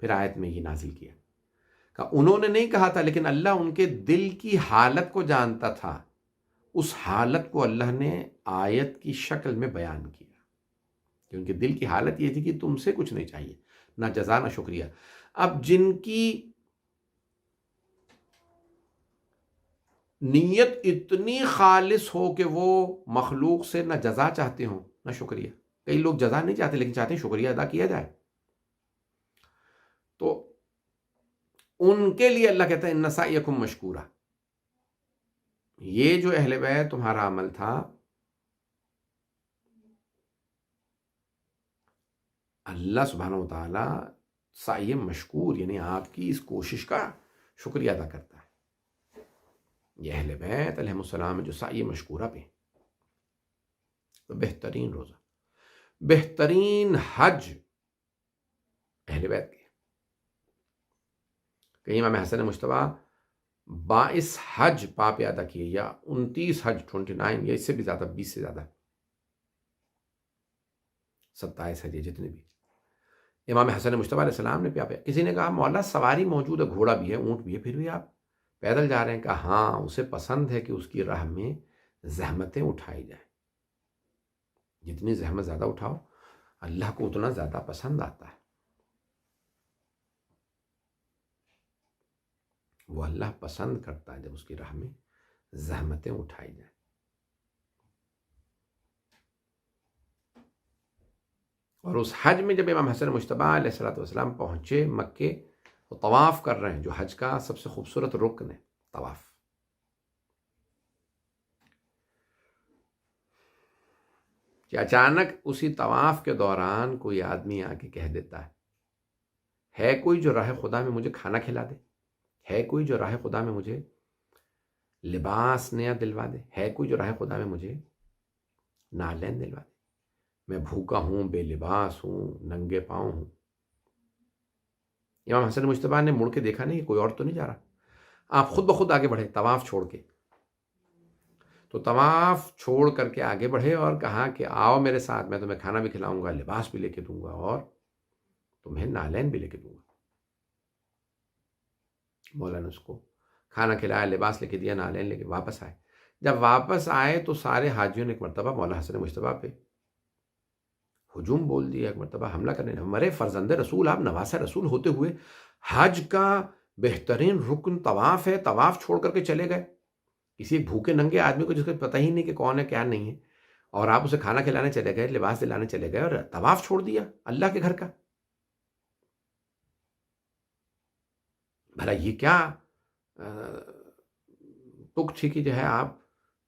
پھر آیت میں یہ نازل کیا؟ کہ انہوں نے نہیں کہا تھا، لیکن اللہ ان کے دل کی حالت کو جانتا تھا. اس حالت کو اللہ نے آیت کی شکل میں بیان کیا کہ ان کے دل کی حالت یہ تھی کہ تم سے کچھ نہیں چاہیے، نہ جزا نہ شکریہ. اب جن کی نیت اتنی خالص ہو کہ وہ مخلوق سے نہ جزا چاہتے ہوں نہ شکریہ. کئی لوگ جزا نہیں چاہتے لیکن چاہتے ہیں شکریہ ادا کیا جائے. تو ان کے لیے اللہ کہتا ہے ان سعیکم مشکورا، یہ جو اہل بیت تمہارا عمل تھا اللہ سبحانہ و تعالی سعی مشکور یعنی آپ کی اس کوشش کا شکریہ ادا کرتا ہے۔ یہ اہل بیت علیہ السلام جو سعی مشکورہ پہ، تو بہترین روزہ، بہترین حج اہل بیت کے، کہیں امام حسن مجتبیٰ 22 حج پاپ ادا کیے، یا 29 حج 29 یا اس سے بھی زیادہ، 20 سے زیادہ، 27 حج، جتنے بھی امام حسن مجتبیٰ علیہ السلام نے پیا۔ کسی نے کہا مولا سواری موجود ہے، گھوڑا بھی ہے، اونٹ بھی ہے، پھر بھی آپ پیدل جا رہے ہیں؟ کہا ہاں، اسے پسند ہے کہ اس کی راہ میں زحمتیں اٹھائی جائیں، جتنی زحمت زیادہ اٹھاؤ اللہ کو اتنا زیادہ پسند آتا ہے، وہ اللہ پسند کرتا ہے جب اس کی راہ میں زحمتیں اٹھائی جائیں۔ اور اس حج میں جب امام حسن مجتبیٰ علیہ الصلوۃ والسلام پہنچے مکے، وہ طواف کر رہے ہیں، جو حج کا سب سے خوبصورت رکن ہے طواف۔ کہ اچانک اسی طواف کے دوران کوئی آدمی آ کے کہہ دیتا ہے کوئی جو راہ خدا میں مجھے کھانا کھلا دے، ہے کوئی جو راہ خدا میں مجھے لباس نیا دلوا دے، ہے کوئی جو راہ خدا میں مجھے نالین دلوا دے، میں بھوکا ہوں، بے لباس ہوں، ننگے پاؤں ہوں۔ امام حسن مجتبیٰ نے مڑ کے دیکھا نہیں کوئی اور تو نہیں جا رہا، آپ خود بخود آگے بڑھے طواف چھوڑ کے۔ تو طواف چھوڑ کر کے آگے بڑھے اور کہا کہ آؤ میرے ساتھ، میں تمہیں کھانا بھی کھلاؤں گا، لباس بھی لے کے دوں گا، اور تمہیں نالین بھی لے کے دوں گا۔ مولا نے اس کو کھانا کھلایا، لباس لے کے دیا، نالین لے کے واپس آئے۔ جب واپس آئے تو سارے حاجیوں نے ایک مرتبہ مولا حسن مجتبیٰ پہ ہجوم بول دیا، ایک مرتبہ حملہ کرنے لگے، ہمارے فرزند رسول، آپ نواسہ رسول ہوتے ہوئے حج کا بہترین رکن طواف ہے، طواف چھوڑ کر کے چلے گئے کسی بھوکے ننگے آدمی کو جس کو پتہ ہی نہیں کہ کون ہے کیا نہیں ہے، اور آپ اسے کھانا کھلانے چلے گئے، لباس دلانے چلے گئے، اور طواف چھوڑ دیا اللہ کے گھر کا۔ بھلا یہ کیا ٹک تھی کہ جو ہے آپ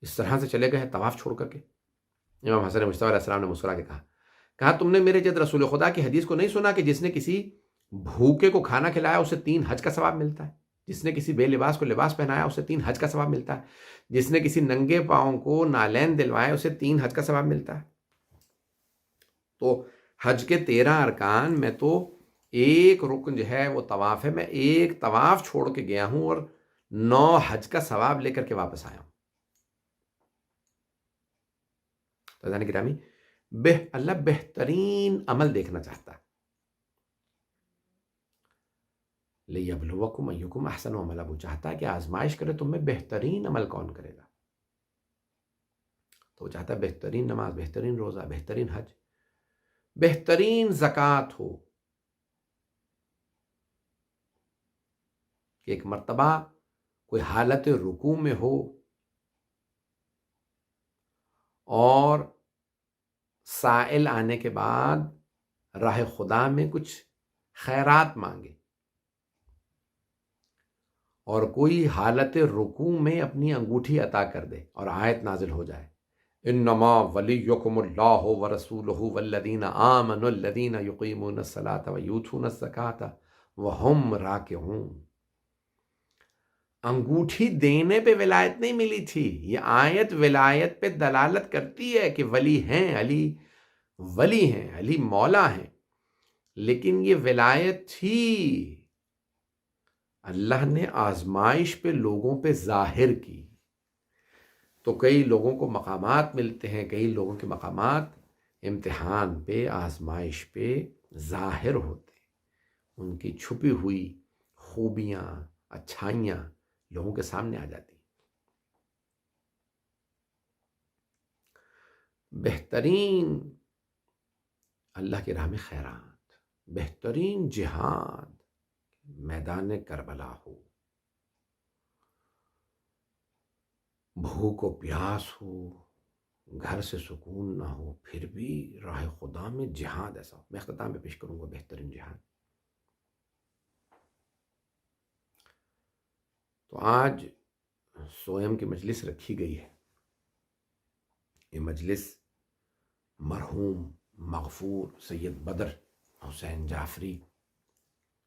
اس طرح سے چلے گئے طواف چھوڑ کر کے؟ امام حسن مجتبیٰ علیہ السلام نے مسکرا کے کہا تم نے میرے جد رسول خدا کی حدیث کو نہیں سنا کہ جس نے کسی بھوکے کو کھانا کھلایا اسے 3 حج کا ثواب ملتا ہے، جس نے کسی بے لباس کو لباس پہنایا اسے 3 حج کا ثواب ملتا ہے، جس نے کسی ننگے پاؤں کو نالین دلوائے اسے 3 حج کا ثواب ملتا ہے۔ تو حج کے 13 ارکان میں تو ایک رکن جو ہے وہ طواف ہے، میں ایک طواف چھوڑ کے گیا ہوں اور 9 حج کا ثواب لے کر کے واپس آیا ہوں۔ تو عزیزان گرامی، اللہ بہترین عمل دیکھنا چاہتا ہے، لِيَبْلُوَكُمْ أَيُّكُمْ أَحْسَنُ عَمَلًا، وہ چاہتا ہے کہ آزمائش کرے تم میں بہترین عمل کون کرے گا۔ تو وہ چاہتا ہے بہترین نماز، بہترین روزہ، بہترین حج، بہترین زکوٰۃ ہو، کہ ایک مرتبہ کوئی حالت رکوع میں ہو اور سائل آنے کے بعد راہ خدا میں کچھ خیرات مانگے، اور کوئی حالت رکوع میں اپنی انگوٹھی عطا کر دے اور آیت نازل ہو جائے، انما ولیکم اللہ ورسولہ والذین آمنوا الذین یقیمون الصلاۃ ویؤتون الزکاۃ وہم راکعون۔ انگوٹھی دینے پہ ولایت نہیں ملی تھی، یہ آیت ولایت پہ دلالت کرتی ہے کہ ولی ہیں، علی ولی ہیں، علی مولا ہیں، لیکن یہ ولایت تھی اللہ نے آزمائش پہ لوگوں پہ ظاہر کی۔ تو کئی لوگوں کو مقامات ملتے ہیں، کئی لوگوں کے مقامات امتحان پہ، آزمائش پہ ظاہر ہوتے ہیں، ان کی چھپی ہوئی خوبیاں، اچھائیاں لوگوں کے سامنے آ جاتی ہیں۔ بہترین اللہ کی راہ میں خیرات، بہترین جہاد میدان کربلا ہو، بھوک و پیاس ہو، گھر سے سکون نہ ہو، پھر بھی راہ خدا میں جہاد ایسا ہو۔ میں اختتام پہ پیش کروں گا بہترین جہاد۔ تو آج سوئم کی مجلس رکھی گئی ہے. یہ مجلس مرحوم مغفور سید بدر حسین جعفری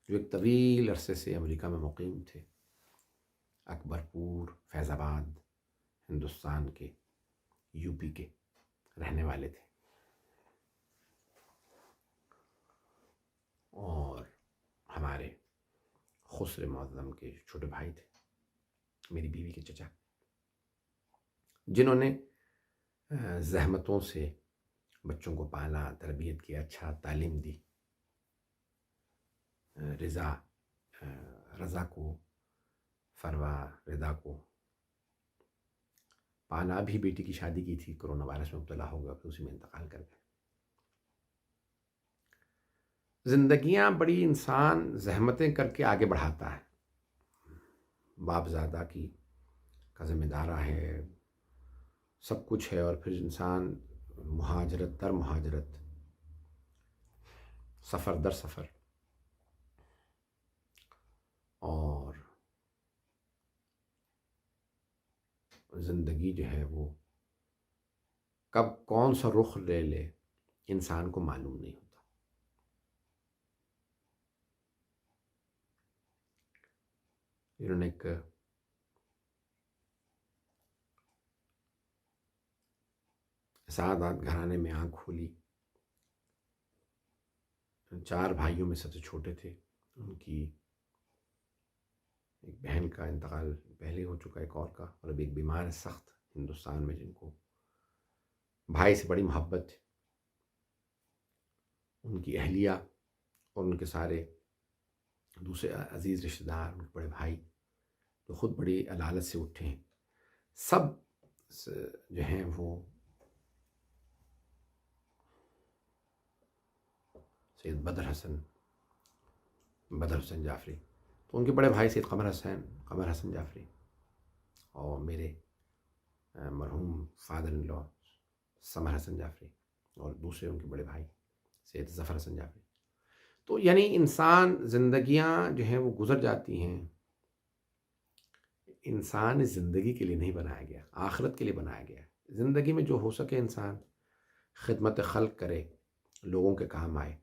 جو ایک طویل عرصے سے امریکہ میں مقیم تھے، اکبر پور فیض آباد ہندوستان کے یو پی کے رہنے والے تھے، اور ہمارے خسر معظم کے چھوٹے بھائی تھے، میری بیوی کے چچا، جنہوں نے زحمتوں سے بچوں کو پالا، تربیت کیا، اچھا تعلیم دی. رضا کو، فروا رضا کو پالا. بھی بیٹی کی شادی کی تھی، کرونا وائرس میں مبتلا ہو گیا، پھر اسی میں انتقال کر گئے. زندگیاں بڑی انسان زحمتیں کر کے آگے بڑھاتا ہے. باپ زادہ کا ذمہ دارہ ہے، سب کچھ ہے، اور پھر انسان مہاجرت در مہاجرت، سفر در سفر، اور زندگی جو ہے وہ کب کون سا رخ لے لے انسان کو معلوم نہیں ہوتا. انہوں نے ایک سعادت گھرانے میں آنکھ کھولی. 4 بھائیوں میں سب سے چھوٹے تھے. ان کی ایک بہن کا انتقال پہلے ہو چکا، ایک اور کا، اور اب ایک بیمار ہے سخت ہندوستان میں، جن کو بھائی سے بڑی محبت تھی. ان کی اہلیہ اور ان کے سارے دوسرے عزیز رشتہ دار، ان کے بڑے بھائی تو خود بڑی علالت سے اٹھے ہیں. سب جو ہیں وہ سید بدر حسین جعفری، تو ان کے بڑے بھائی سید قمر حسن جعفری، اور میرے مرحوم فادر ان لا سمر حسن جعفری، اور دوسرے ان کے بڑے بھائی سید ظفر حسن جعفری. تو یعنی انسان زندگیاں جو ہیں وہ گزر جاتی ہیں. انسان اس زندگی کے لیے نہیں بنایا گیا، آخرت کے لیے بنایا گیا. زندگی میں جو ہو سکے انسان خدمت خلق کرے، لوگوں کے کام آئے.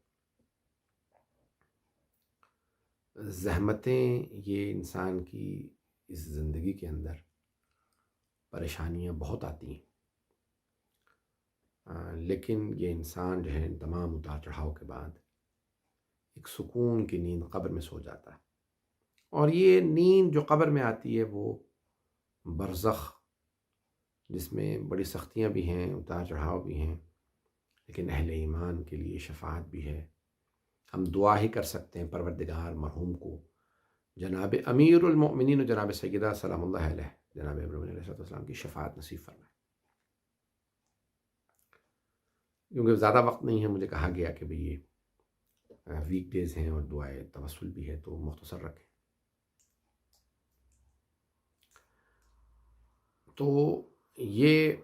زحمتیں یہ انسان کی اس زندگی کے اندر پریشانیاں بہت آتی ہیں، لیکن یہ انسان جو ہے ان تمام اتار چڑھاؤ کے بعد ایک سکون کی نیند قبر میں سو جاتا ہے. اور یہ نیند جو قبر میں آتی ہے وہ برزخ، جس میں بڑی سختیاں بھی ہیں، اتار چڑھاؤ بھی ہیں، لیکن اہل ایمان کے لیے شفاعت بھی ہے. ہم دعا ہی کر سکتے ہیں پروردگار مرحوم کو جناب امیر المؤمنین و جناب سیدہ سلام اللہ علیہ، جناب ابراہیم علیہ السلام کی شفاعت نصیب فرمائے. کیونکہ زیادہ وقت نہیں ہے، مجھے کہا گیا کہ بھئی یہ ویک ڈیز ہیں اور دعائے توسل بھی ہے، تو مختصر رکھیں. تو یہ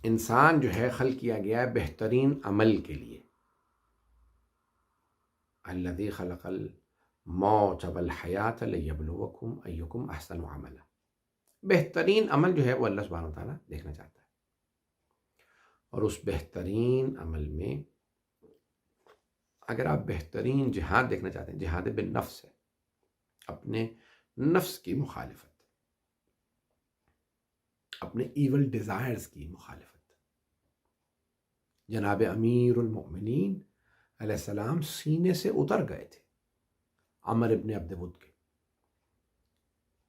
انسان جو ہے خلق کیا گیا ہے بہترین عمل کے لیے. الذی خلق الموت والحیات لیبلوکم ایکم احسن عملا. بہترین عمل جو ہے وہ اللہ سبحانہ وتعالیٰ دیکھنا چاہتا ہے، اور اس بہترین عمل میں اگر آپ بہترین جہاد دیکھنا چاہتے ہیں، جہاد بالنفس ہے، اپنے نفس کی مخالفت، اپنے ایول ڈیزائرز کی مخالفت. جناب امیر المؤمنین علیہ السلام سینے سے اتر گئے تھے عمر ابن عبد ود کے،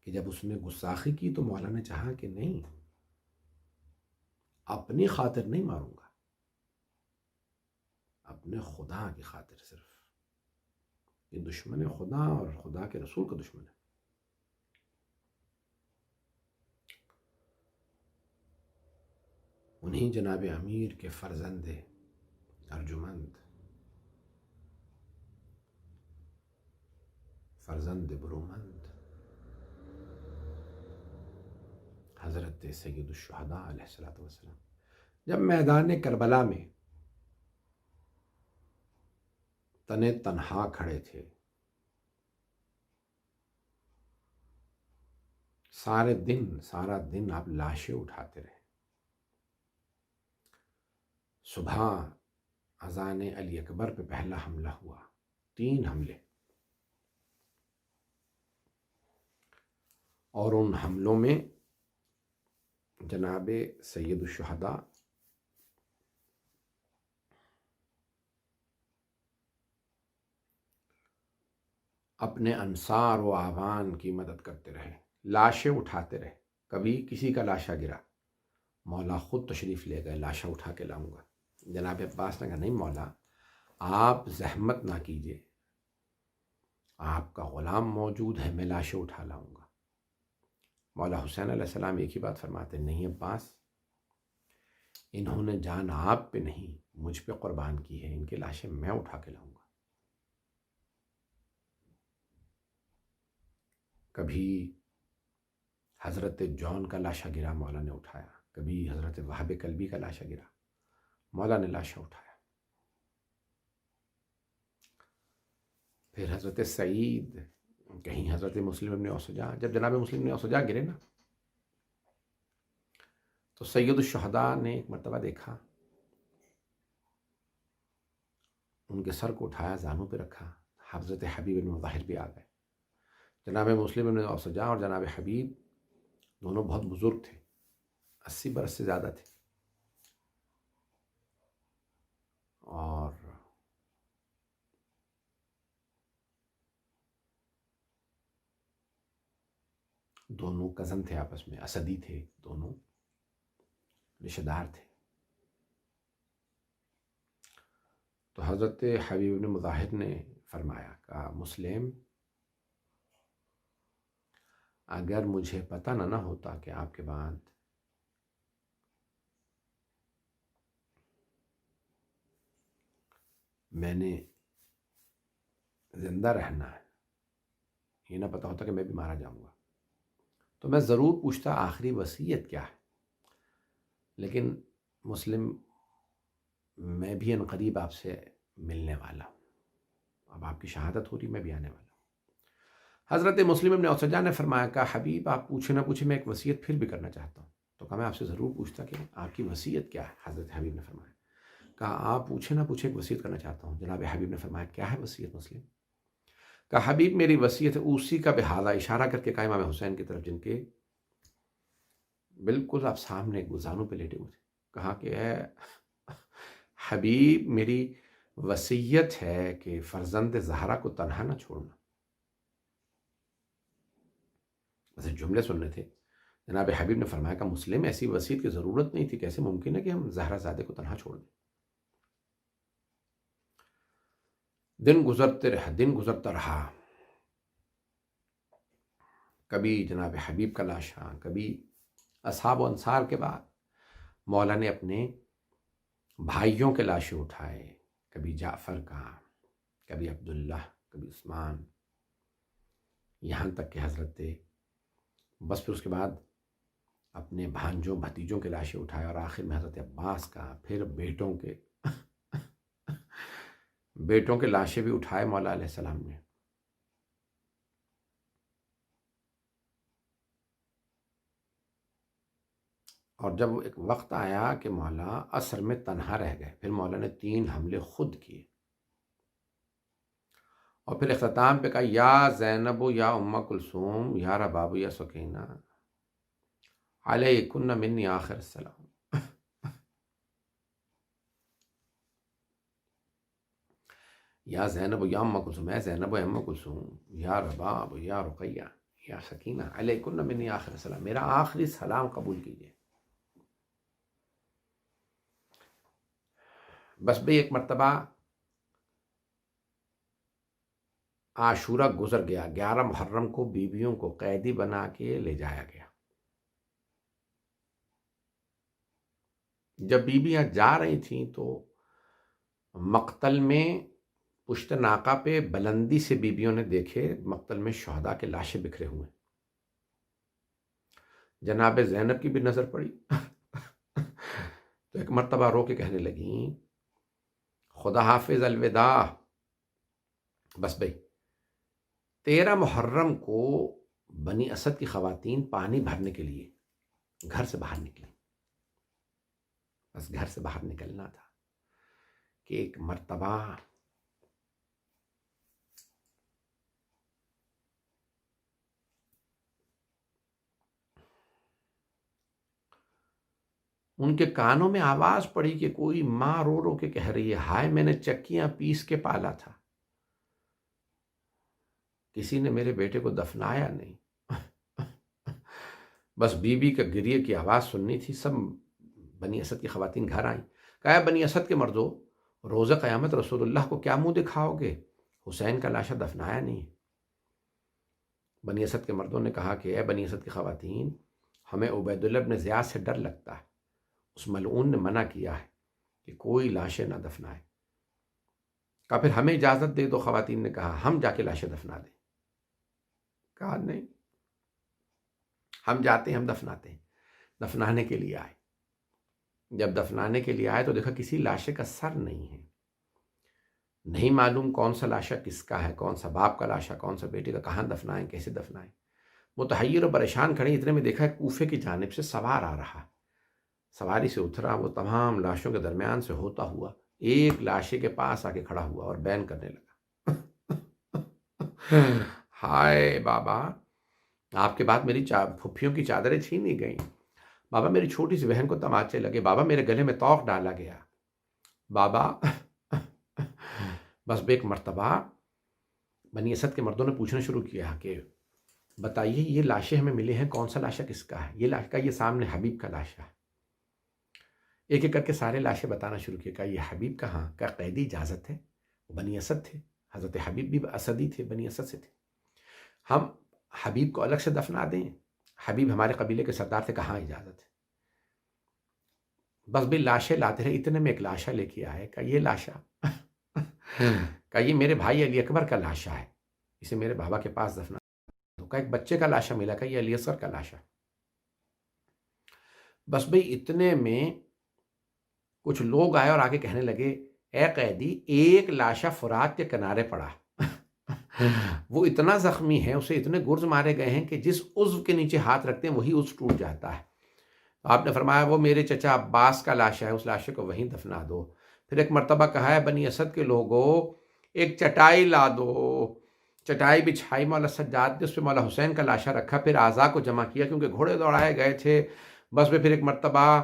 کہ جب اس نے گستاخی کی تو مولا نے چاہا کہ نہیں، اپنی خاطر نہیں ماروں گا، اپنے خدا کی خاطر. صرف یہ دشمن خدا اور خدا کے رسول کا دشمن ہے. انہیں جناب امیر کے فرزند ارجمند، فرزند برومند، حضرت سید الشہداء علیہ السلام جب میدان کربلا میں تنہا کھڑے تھے، سارا دن آپ لاشیں اٹھاتے رہے. صبح اذان علی اکبر پہ پہلا حملہ ہوا، 3 حملے، اور ان حملوں میں جناب سید الشہداء اپنے انصار و اعوان کی مدد کرتے رہے، لاشیں اٹھاتے رہے. کبھی کسی کا لاشا گرا، مولا خود تشریف لے گئے، لاشا اٹھا کے لاؤں گا. جناب عباس نے کہا نہیں مولا، آپ زحمت نہ کیجیے، آپ کا غلام موجود ہے، میں لاشیں اٹھا لاؤں گا. مولا حسین علیہ السلام ایک ہی بات فرماتے، نہیں عباس، انہوں نے جان آپ پہ نہیں مجھ پہ قربان کی ہے، ان کی لاشیں میں اٹھا کے لاؤں گا. کبھی حضرت جون کا لاشا گرا، مولا نے اٹھایا. کبھی حضرت وہاب کلبی کا لاشا گرا، مولا نے لاشا اٹھایا. پھر حضرت سعید، کہیں حضرت مسلم ابن اوسجا، جب جناب مسلم ابن اوسجا گرے نا تو سید الشہداء نے ایک مرتبہ دیکھا، ان کے سر کو اٹھایا، زانوں پہ رکھا. حضرت حبیب بن مظاہر بھی آ گئے. جناب مسلم ابن اوسجا اور جناب حبیب دونوں بہت بزرگ تھے، 80 برس سے زیادہ تھے، اور دونوں کزن تھے، آپس میں اسدی تھے، دونوں رشتہ دار تھے. تو حضرت حبیب بن مظاہر نے فرمایا، کہا مسلم، اگر مجھے پتہ نہ ہوتا کہ آپ کے بعد میں نے زندہ رہنا ہے، یہ نہ پتہ ہوتا کہ میں بھی مارا جاؤں گا، تو میں ضرور پوچھتا آخری وصیت کیا ہے. لیکن مسلم، میں بھی عنقریب آپ سے ملنے والا ہوں، اب آپ کی شہادت ہو رہی، میں بھی آنے والا ہوں. حضرت مسلم ابن اوسجا نے فرمایا، کہا حبیب آپ پوچھے نہ پوچھے میں ایک وصیت پھر بھی کرنا چاہتا ہوں. تو کہا میں آپ سے ضرور پوچھتا کہ آپ کی وصیت کیا ہے. حضرت حبیب نے فرمایا، کہا آپ پوچھے نہ پوچھے ایک وصیت کرنا چاہتا ہوں. جناب حبیب نے فرمایا، کیا ہے وصیت مسلم؟ کہا حبیب میری وصیت ہے اسی کا بحاذا، اشارہ کر کے کہا امام حسین کی طرف، جن کے بالکل آپ سامنے گزانوں پہ لیٹے ہوئے تھے. کہا کہ اے حبیب میری وصیت ہے کہ فرزند زہرا کو تنہا نہ چھوڑنا. ویسے جملے سننے تھے. جناب حبیب نے فرمایا کہ مسلم ایسی وصیت کی ضرورت نہیں تھی، کیسے ممکن ہے کہ ہم زہرا زادے کو تنہا چھوڑ دیں. دن گزرتا رہا، کبھی جناب حبیب کا لاشا، کبھی اصحاب و انصار کے بعد مولا نے اپنے بھائیوں کے لاشیں اٹھائے، کبھی جعفر کا، کبھی عبداللہ، کبھی عثمان، یہاں تک کہ حضرت، بس پھر اس کے بعد اپنے بھانجوں بھتیجوں کے لاشیں اٹھائے، اور آخر میں حضرت عباس کا، پھر بیٹوں کے لاشیں بھی اٹھائے مولا علیہ السلام نے. اور جب ایک وقت آیا کہ مولا عصر میں تنہا رہ گئے، پھر مولا نے 3 حملے خود کیے، اور پھر اختتام پہ کہا یا زینب یا ام کلثوم یا رباب یا سکینہ علیکن منی آخر السلام. یا زینب یا ام کلثوم، اے زینب و ام کلثوم، یا رباب یا رقیہ یا سکینہ علیکن منی آخر السلام، میرا آخری سلام قبول کیجیے. بس بھئی ایک مرتبہ عاشورہ گزر گیا، 11 محرم کو بیویوں کو قیدی بنا کے لے جایا گیا. جب بیویاں جا رہی تھیں تو مقتل میں پشت ناقہ پہ بلندی سے بیویوں نے دیکھے مقتل میں شہداء کے لاشیں بکھرے ہوئے. جناب زینب کی بھی نظر پڑی تو ایک مرتبہ رو کے کہنے لگیں خدا حافظ، الوداع. بس بھئی 13 محرم کو بنی اسد کی خواتین پانی بھرنے کے لیے گھر سے باہر نکلی. بس گھر سے باہر نکلنا تھا کہ ایک مرتبہ ان کے کانوں میں آواز پڑی کہ کوئی ماں رو رو کے کہہ رہی ہے، ہائے میں نے چکیاں پیس کے پالا تھا، کسی نے میرے بیٹے کو دفنایا نہیں. بس بی بی کا گریے کی آواز سننی تھی. سب بنی اسد کی خواتین گھر آئیں. کہا بنی اسد کے مردوں، روز قیامت رسول اللہ کو کیا منہ دکھاؤ گے؟ حسین کا لاشا دفنایا نہیں. بنی اسد کے مردوں نے کہا کہ اے بنی اسد کی خواتین، ہمیں عبید اللہ بن زیاد سے ڈر لگتا ہے، اس ملعون نے منع کیا ہے کہ کوئی لاشیں نہ دفنائے. کہا پھر ہمیں اجازت دے دو. خواتین نے کہا ہم جا کے لاشیں دفنا دیں. کہا نہیں، ہم جاتے ہیں، ہم دفناتے ہیں. دفنانے کے لیے آئے. جب دفنانے کے لیے آئے تو دیکھا کسی لاشے کا سر نہیں ہے. نہیں معلوم کون سا لاشا کس کا ہے، کون سا باپ کا لاشا، کون سا بیٹے کا، کہاں دفنائیں، کیسے دفنائیں. متحیر و پریشان کھڑے. اتنے میں دیکھا کوفے کی جانب سے سوار آ رہا. سواری سے اترا، وہ تمام لاشوں کے درمیان سے ہوتا ہوا ایک لاشے کے پاس آ کے کھڑا ہوا اور بین کرنے لگا. ہائے بابا، آپ کے بعد میری پھپھیوں کی چادریں چھینی گئیں. بابا میری چھوٹی سی بہن کو تماچے لگے. بابا میرے گلے میں طوق ڈالا گیا. بابا بس ایک مرتبہ بنی اسد کے مردوں نے پوچھنا شروع کیا کہ بتائیے یہ لاشیں ہمیں ملے ہیں، کون سا لاشا کس کا ہے؟ یہ لاشا، یہ سامنے حبیب کا لاشا ہے. ایک ایک کر کے سارے لاشیں بتانا شروع کیا. کہ یہ حبیب کہاں کا؟ قیدی اجازت ہے، وہ بنی اسد تھے، حضرت حبیب بھی اسدی تھے، بنی اسد سے تھے. ہم حبیب کو الگ سے دفنا دیں؟ حبیب ہمارے قبیلے کے سردار تھے. کہاں اجازت ہے. بس بھی لاشیں لاتے رہے. اتنے میں ایک لاشا لے کے آئے. کہ یہ لاشا کہ یہ میرے بھائی علی اکبر کا لاشا ہے، اسے میرے بابا کے پاس دفنا دو. کا ایک بچے کا لاشا ملا. کہ یہ علی اصغر کا لاشا. بس بھئی اتنے میں کچھ لوگ آئے اور آگے کہنے لگے اے قیدی، ایک لاشا فرات کے کنارے پڑا، وہ اتنا زخمی ہے، اسے اتنے گرز مارے گئے ہیں کہ جس عضو کے نیچے ہاتھ رکھتے ہیں وہی عضو ٹوٹ جاتا ہے. آپ نے فرمایا وہ میرے چچا عباس کا لاشا ہے، اس لاشے کو وہیں دفنا دو. پھر ایک مرتبہ کہا ہے بنی اسد کے لوگوں ایک چٹائی لا دو. چٹائی بچھائی. مولا سجاد نے اس پہ مولا حسین کا لاشا رکھا. پھر اعضاء کو جمع کیا کیونکہ گھوڑے دوڑائے گئے تھے. بس میں پھر ایک مرتبہ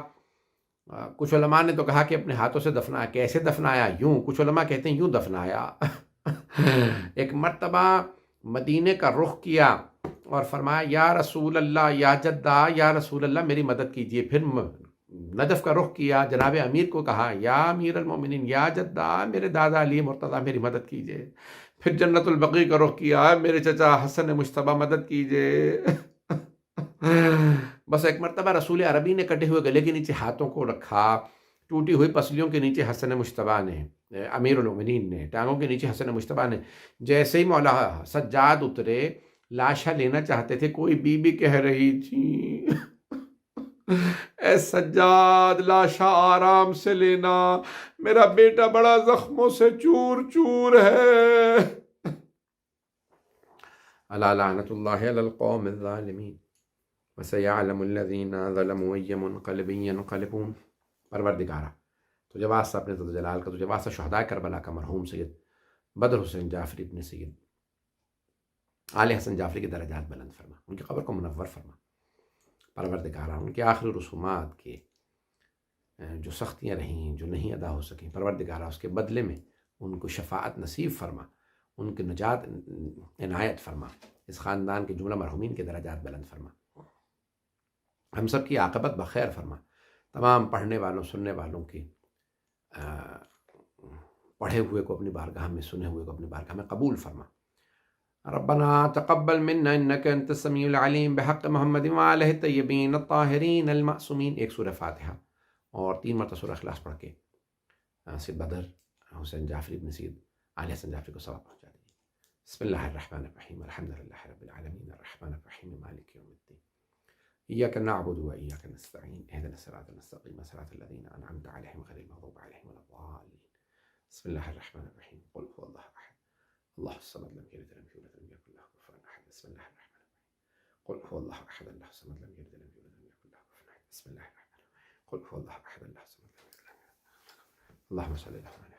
کچھ علماء نے تو کہا کہ اپنے ہاتھوں سے دفنایا. کیسے دفنایا؟ یوں. کچھ علماء کہتے ہیں یوں دفنایا. ایک مرتبہ مدینے کا رخ کیا اور فرمایا یا رسول اللہ، یا جدہ، یا رسول اللہ میری مدد کیجئے. پھر نجف کا رخ کیا، جناب امیر کو کہا یا امیر المومنین، یا جدہ میرے دادا علی مرتضیٰ میری مدد کیجئے. پھر جنت البقیع کا رخ کیا، میرے چچا حسن مجتبیٰ مدد کیجئے. بس ایک مرتبہ رسول عربی نے کٹے ہوئے گلے کے نیچے ہاتھوں کو رکھا، ٹوٹی ہوئی پسلیوں کے نیچے حسن مجتبیٰ نے، امیر المومنین نے، ٹانگوں کے نیچے حسن مجتبیٰ نے. جیسے ہی مولا سجاد اترے، لاشا لینا چاہتے تھے، کوئی بی بی کہہ رہی تھی اے سجاد لاشا آرام سے لینا، میرا بیٹا بڑا زخموں سے چور چور ہے. الا لعنت اللہ علی القوم الظالمین وسیعلم الذین ظلموا ای منقلب ینقلبون. پروردگارا تجھے واسطہ اپنے ذل جلال کا، تجھے واسطہ شہداء کربلا کا مرحوم سید بدر حسین جعفری ابن سید آل حسن جعفری کی درجات بلند فرما، ان کی قبر کو منور فرما. پروردگارا ان کے آخری رسومات کے جو سختیاں رہیں، جو نہیں ادا ہو سکیں، پروردگارا اس کے بدلے میں ان کو شفاعت نصیب فرما، ان کی نجات عنایت فرما. اس خاندان کے جملہ مرحومین کے درجات بلند فرما. ہم سب کی عاقبت بخیر فرما. تمام پڑھنے والوں، سننے والوں کی پڑھے ہوئے کو اپنی بارگاہ میں، سنے ہوئے کو اپنی بارگاہ میں قبول فرما. ربنا تقبل منا انك انت السميع العليم بحق محمد وآلہ الطیبین الطاہرین المعصومین. ایک سورہ فاتحہ اور 3 مرتبہ سورہ اخلاص پڑھ کے سید بدر حسین جعفری ابن سید آل حسن جعفری کو ثواب پہنچا دیجیے. بسم اللہ الرحمن الرحیم الحمد للہ رب العالمین الرحمن الرحیم مالک یوم الدین ایاک نعبد و ایاک نستعین اهدنا الصراط المستقیم صراط الذین انعمت علیہم غیر المغضوب علیہم ولا الضالین. بسم اللہ الرحمن الرحیم قل هو اللہ احد اللہ الصمد لم یلد ولم یولد ولم یکن له کفوا احد. بسم اللہ الرحمن الرحیم قل هو الله أحد الله الصمد لم يلد ولم يولد ولم يكن له كفوا أحد. بسم الله الرحمن الرحيم. قل هو الله أحد الله الصمد لم يلد ولم يولد. اللهم صل على محمد.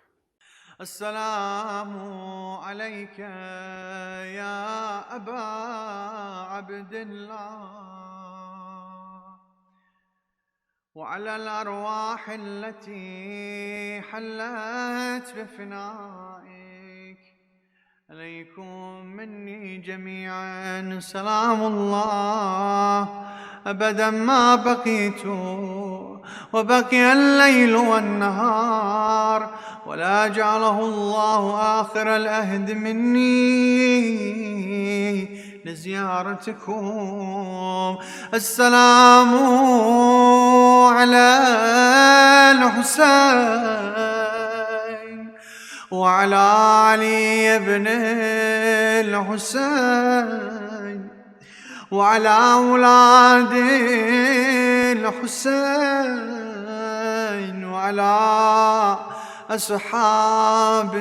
السلام عليك يا أبا عبد الله، وعلى الأرواح التي حلت بفنائك، عليكم مني جميعا سلام الله أبدا ما بقيت وبقي الليل والنهار، ولا جعله الله آخر الأهد مني لزيارتكم. السلام على الحسين وعلى علي بن الحسين وعلى أولاد الحسين وعلى أصحاب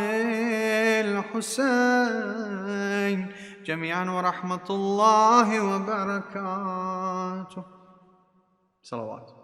الحسين جميعا، ورحمة الله وبركاته. صلوات.